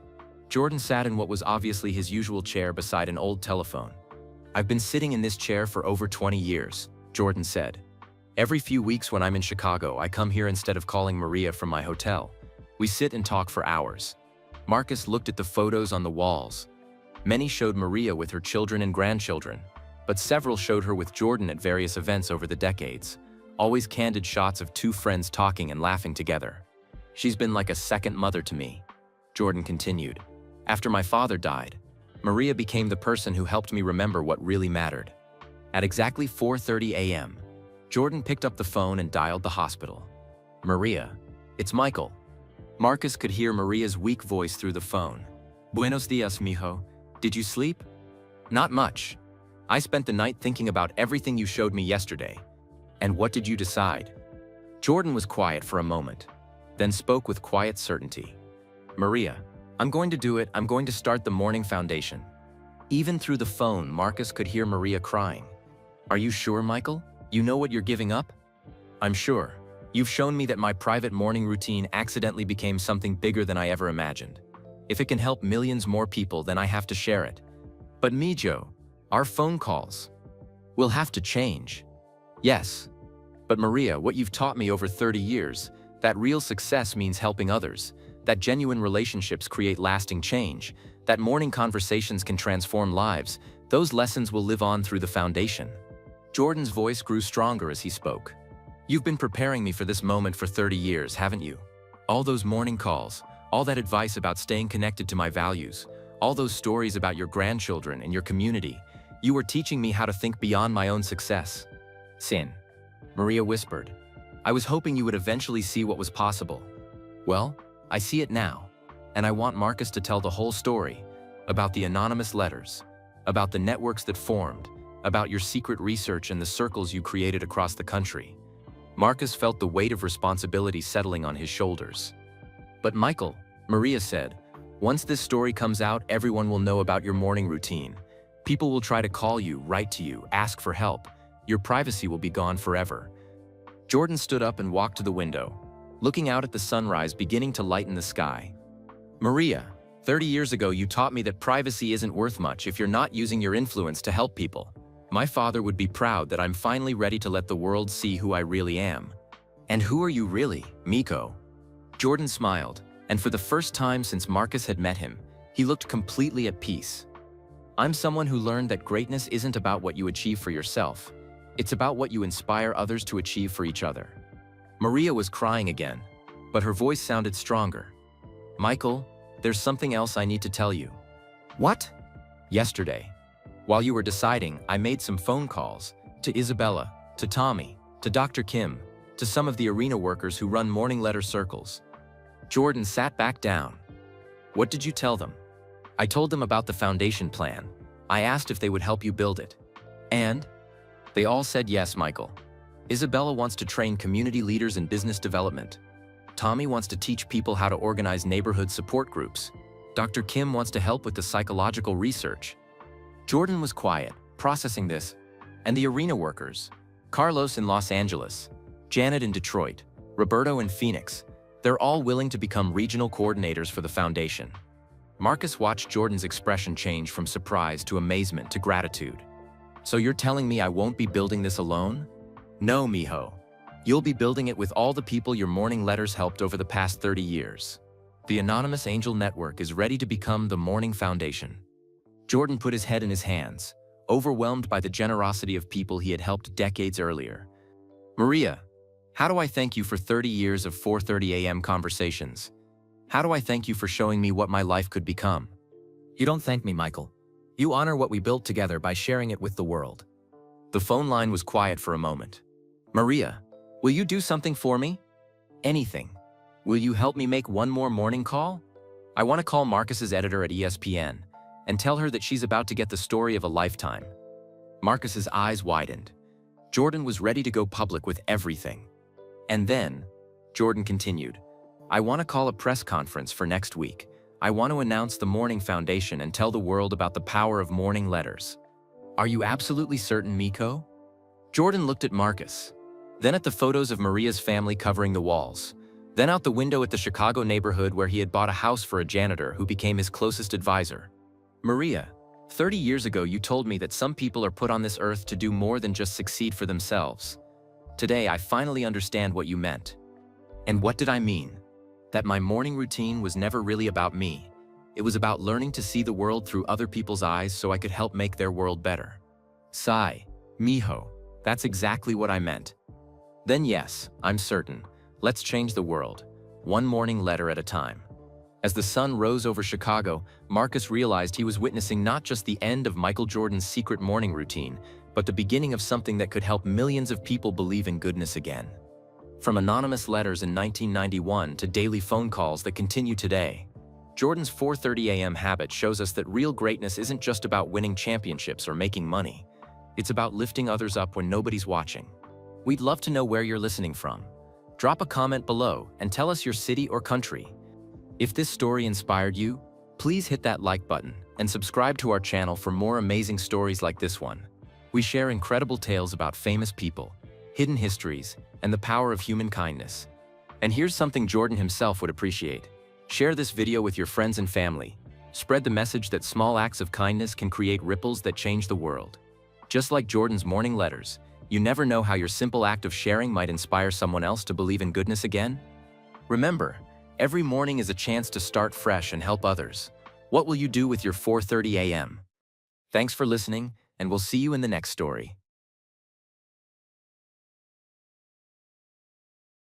Jordan sat in what was obviously his usual chair beside an old telephone. "I've been sitting in this chair for over 20 years, Jordan said. "Every few weeks when I'm in Chicago, I come here instead of calling Maria from my hotel. We sit and talk for hours." Marcus looked at the photos on the walls. Many showed Maria with her children and grandchildren, but several showed her with Jordan at various events over the decades, always candid shots of two friends talking and laughing together. "She's been like a second mother to me," Jordan continued. "After my father died, Maria became the person who helped me remember what really mattered." At exactly 4:30 a.m., Jordan picked up the phone and dialed the hospital. "Maria, it's Michael." Marcus could hear Maria's weak voice through the phone. "Buenos dias, mijo. Did you sleep?" "Not much. I spent the night thinking about everything you showed me yesterday." "And what did you decide?" Jordan was quiet for a moment, then spoke with quiet certainty. "Maria, I'm going to do it. I'm going to start the Morning Foundation." Even through the phone, Marcus could hear Maria crying. "Are you sure, Michael? You know what you're giving up?" "I'm sure. You've shown me that my private morning routine accidentally became something bigger than I ever imagined. If it can help millions more people, then I have to share it." "But Mijo, our phone calls will have to change." "Yes. But Maria, what you've taught me over 30 years, that real success means helping others, that genuine relationships create lasting change, that morning conversations can transform lives, those lessons will live on through the foundation." Jordan's voice grew stronger as he spoke. "You've been preparing me for this moment for 30 years, haven't you? All those morning calls, all that advice about staying connected to my values, all those stories about your grandchildren and your community, you were teaching me how to think beyond my own success." "Sin," Maria whispered. "I was hoping you would eventually see what was possible. Well, I see it now, and I want Marcus to tell the whole story, about the anonymous letters, about the networks that formed, about your secret research and the circles you created across the country." Marcus felt the weight of responsibility settling on his shoulders. "But Michael," Maria said, "once this story comes out, everyone will know about your morning routine. People will try to call you, write to you, ask for help. Your privacy will be gone forever." Jordan stood up and walked to the window, looking out at the sunrise beginning to lighten the sky. "Maria, 30 years ago you taught me that privacy isn't worth much if you're not using your influence to help people. My father would be proud that I'm finally ready to let the world see who I really am." "And who are you really, Miko?" Jordan smiled, and for the first time since Marcus had met him, he looked completely at peace. "I'm someone who learned that greatness isn't about what you achieve for yourself. It's about what you inspire others to achieve for each other." Maria was crying again, but her voice sounded stronger. "Michael, there's something else I need to tell you." "What?" "Yesterday, while you were deciding, I made some phone calls to Isabella, to Tommy, to Dr. Kim, to some of the arena workers who run morning letter circles." Jordan sat back down. "What did you tell them?" "I told them about the foundation plan. I asked if they would help you build it." "And?" "They all said yes, Michael. Isabella wants to train community leaders in business development. Tommy wants to teach people how to organize neighborhood support groups. Dr. Kim wants to help with the psychological research." Jordan was quiet, processing this. "And the arena workers? Carlos in Los Angeles, Janet in Detroit, Roberto in Phoenix. They're all willing to become regional coordinators for the foundation." Marcus watched Jordan's expression change from surprise to amazement to gratitude. "So you're telling me I won't be building this alone?" "No, mijo. You'll be building it with all the people your morning letters helped over the past 30 years. The Anonymous Angel Network is ready to become the Morning Foundation." Jordan put his head in his hands, overwhelmed by the generosity of people he had helped decades earlier. "Maria, how do I thank you for 30 years of 4:30 a.m. conversations? How do I thank you for showing me what my life could become?" "You don't thank me, Michael. You honor what we built together by sharing it with the world." The phone line was quiet for a moment. "Maria, will you do something for me?" Anything. Will you help me make one more morning call? I want to call Marcus's editor at ESPN and tell her that she's about to get the story of a lifetime. Marcus's eyes widened. Jordan was ready to go public with everything. And then, Jordan continued, I want to call a press conference for next week. I want to announce the Morning Foundation and tell the world about the power of morning letters. Are you absolutely certain, Miko? Jordan looked at Marcus, then at the photos of Maria's family covering the walls, then out the window at the Chicago neighborhood where he had bought a house for a janitor who became his closest advisor. Maria, 30 years ago you told me that some people are put on this earth to do more than just succeed for themselves. Today I finally understand what you meant. And what did I mean? That my morning routine was never really about me. It was about learning to see the world through other people's eyes so I could help make their world better. Sigh, Miho, that's exactly what I meant. Then yes, I'm certain. Let's change the world, one morning letter at a time. As the sun rose over Chicago, Marcus realized he was witnessing not just the end of Michael Jordan's secret morning routine, but the beginning of something that could help millions of people believe in goodness again. From anonymous letters in 1991 to daily phone calls that continue today, Jordan's 4:30 a.m. habit shows us that real greatness isn't just about winning championships or making money. It's about lifting others up when nobody's watching. We'd love to know where you're listening from. Drop a comment below and tell us your city or country. If this story inspired you, please hit that like button and subscribe to our channel for more amazing stories like this one. We share incredible tales about famous people, hidden histories, and the power of human kindness. And here's something Jordan himself would appreciate. Share this video with your friends and family. Spread the message that small acts of kindness can create ripples that change the world. Just like Jordan's morning letters, you never know how your simple act of sharing might inspire someone else to believe in goodness again. Remember, every morning is a chance to start fresh and help others. What will you do with your 4:30 a.m.? Thanks for listening, and we'll see you in the next story.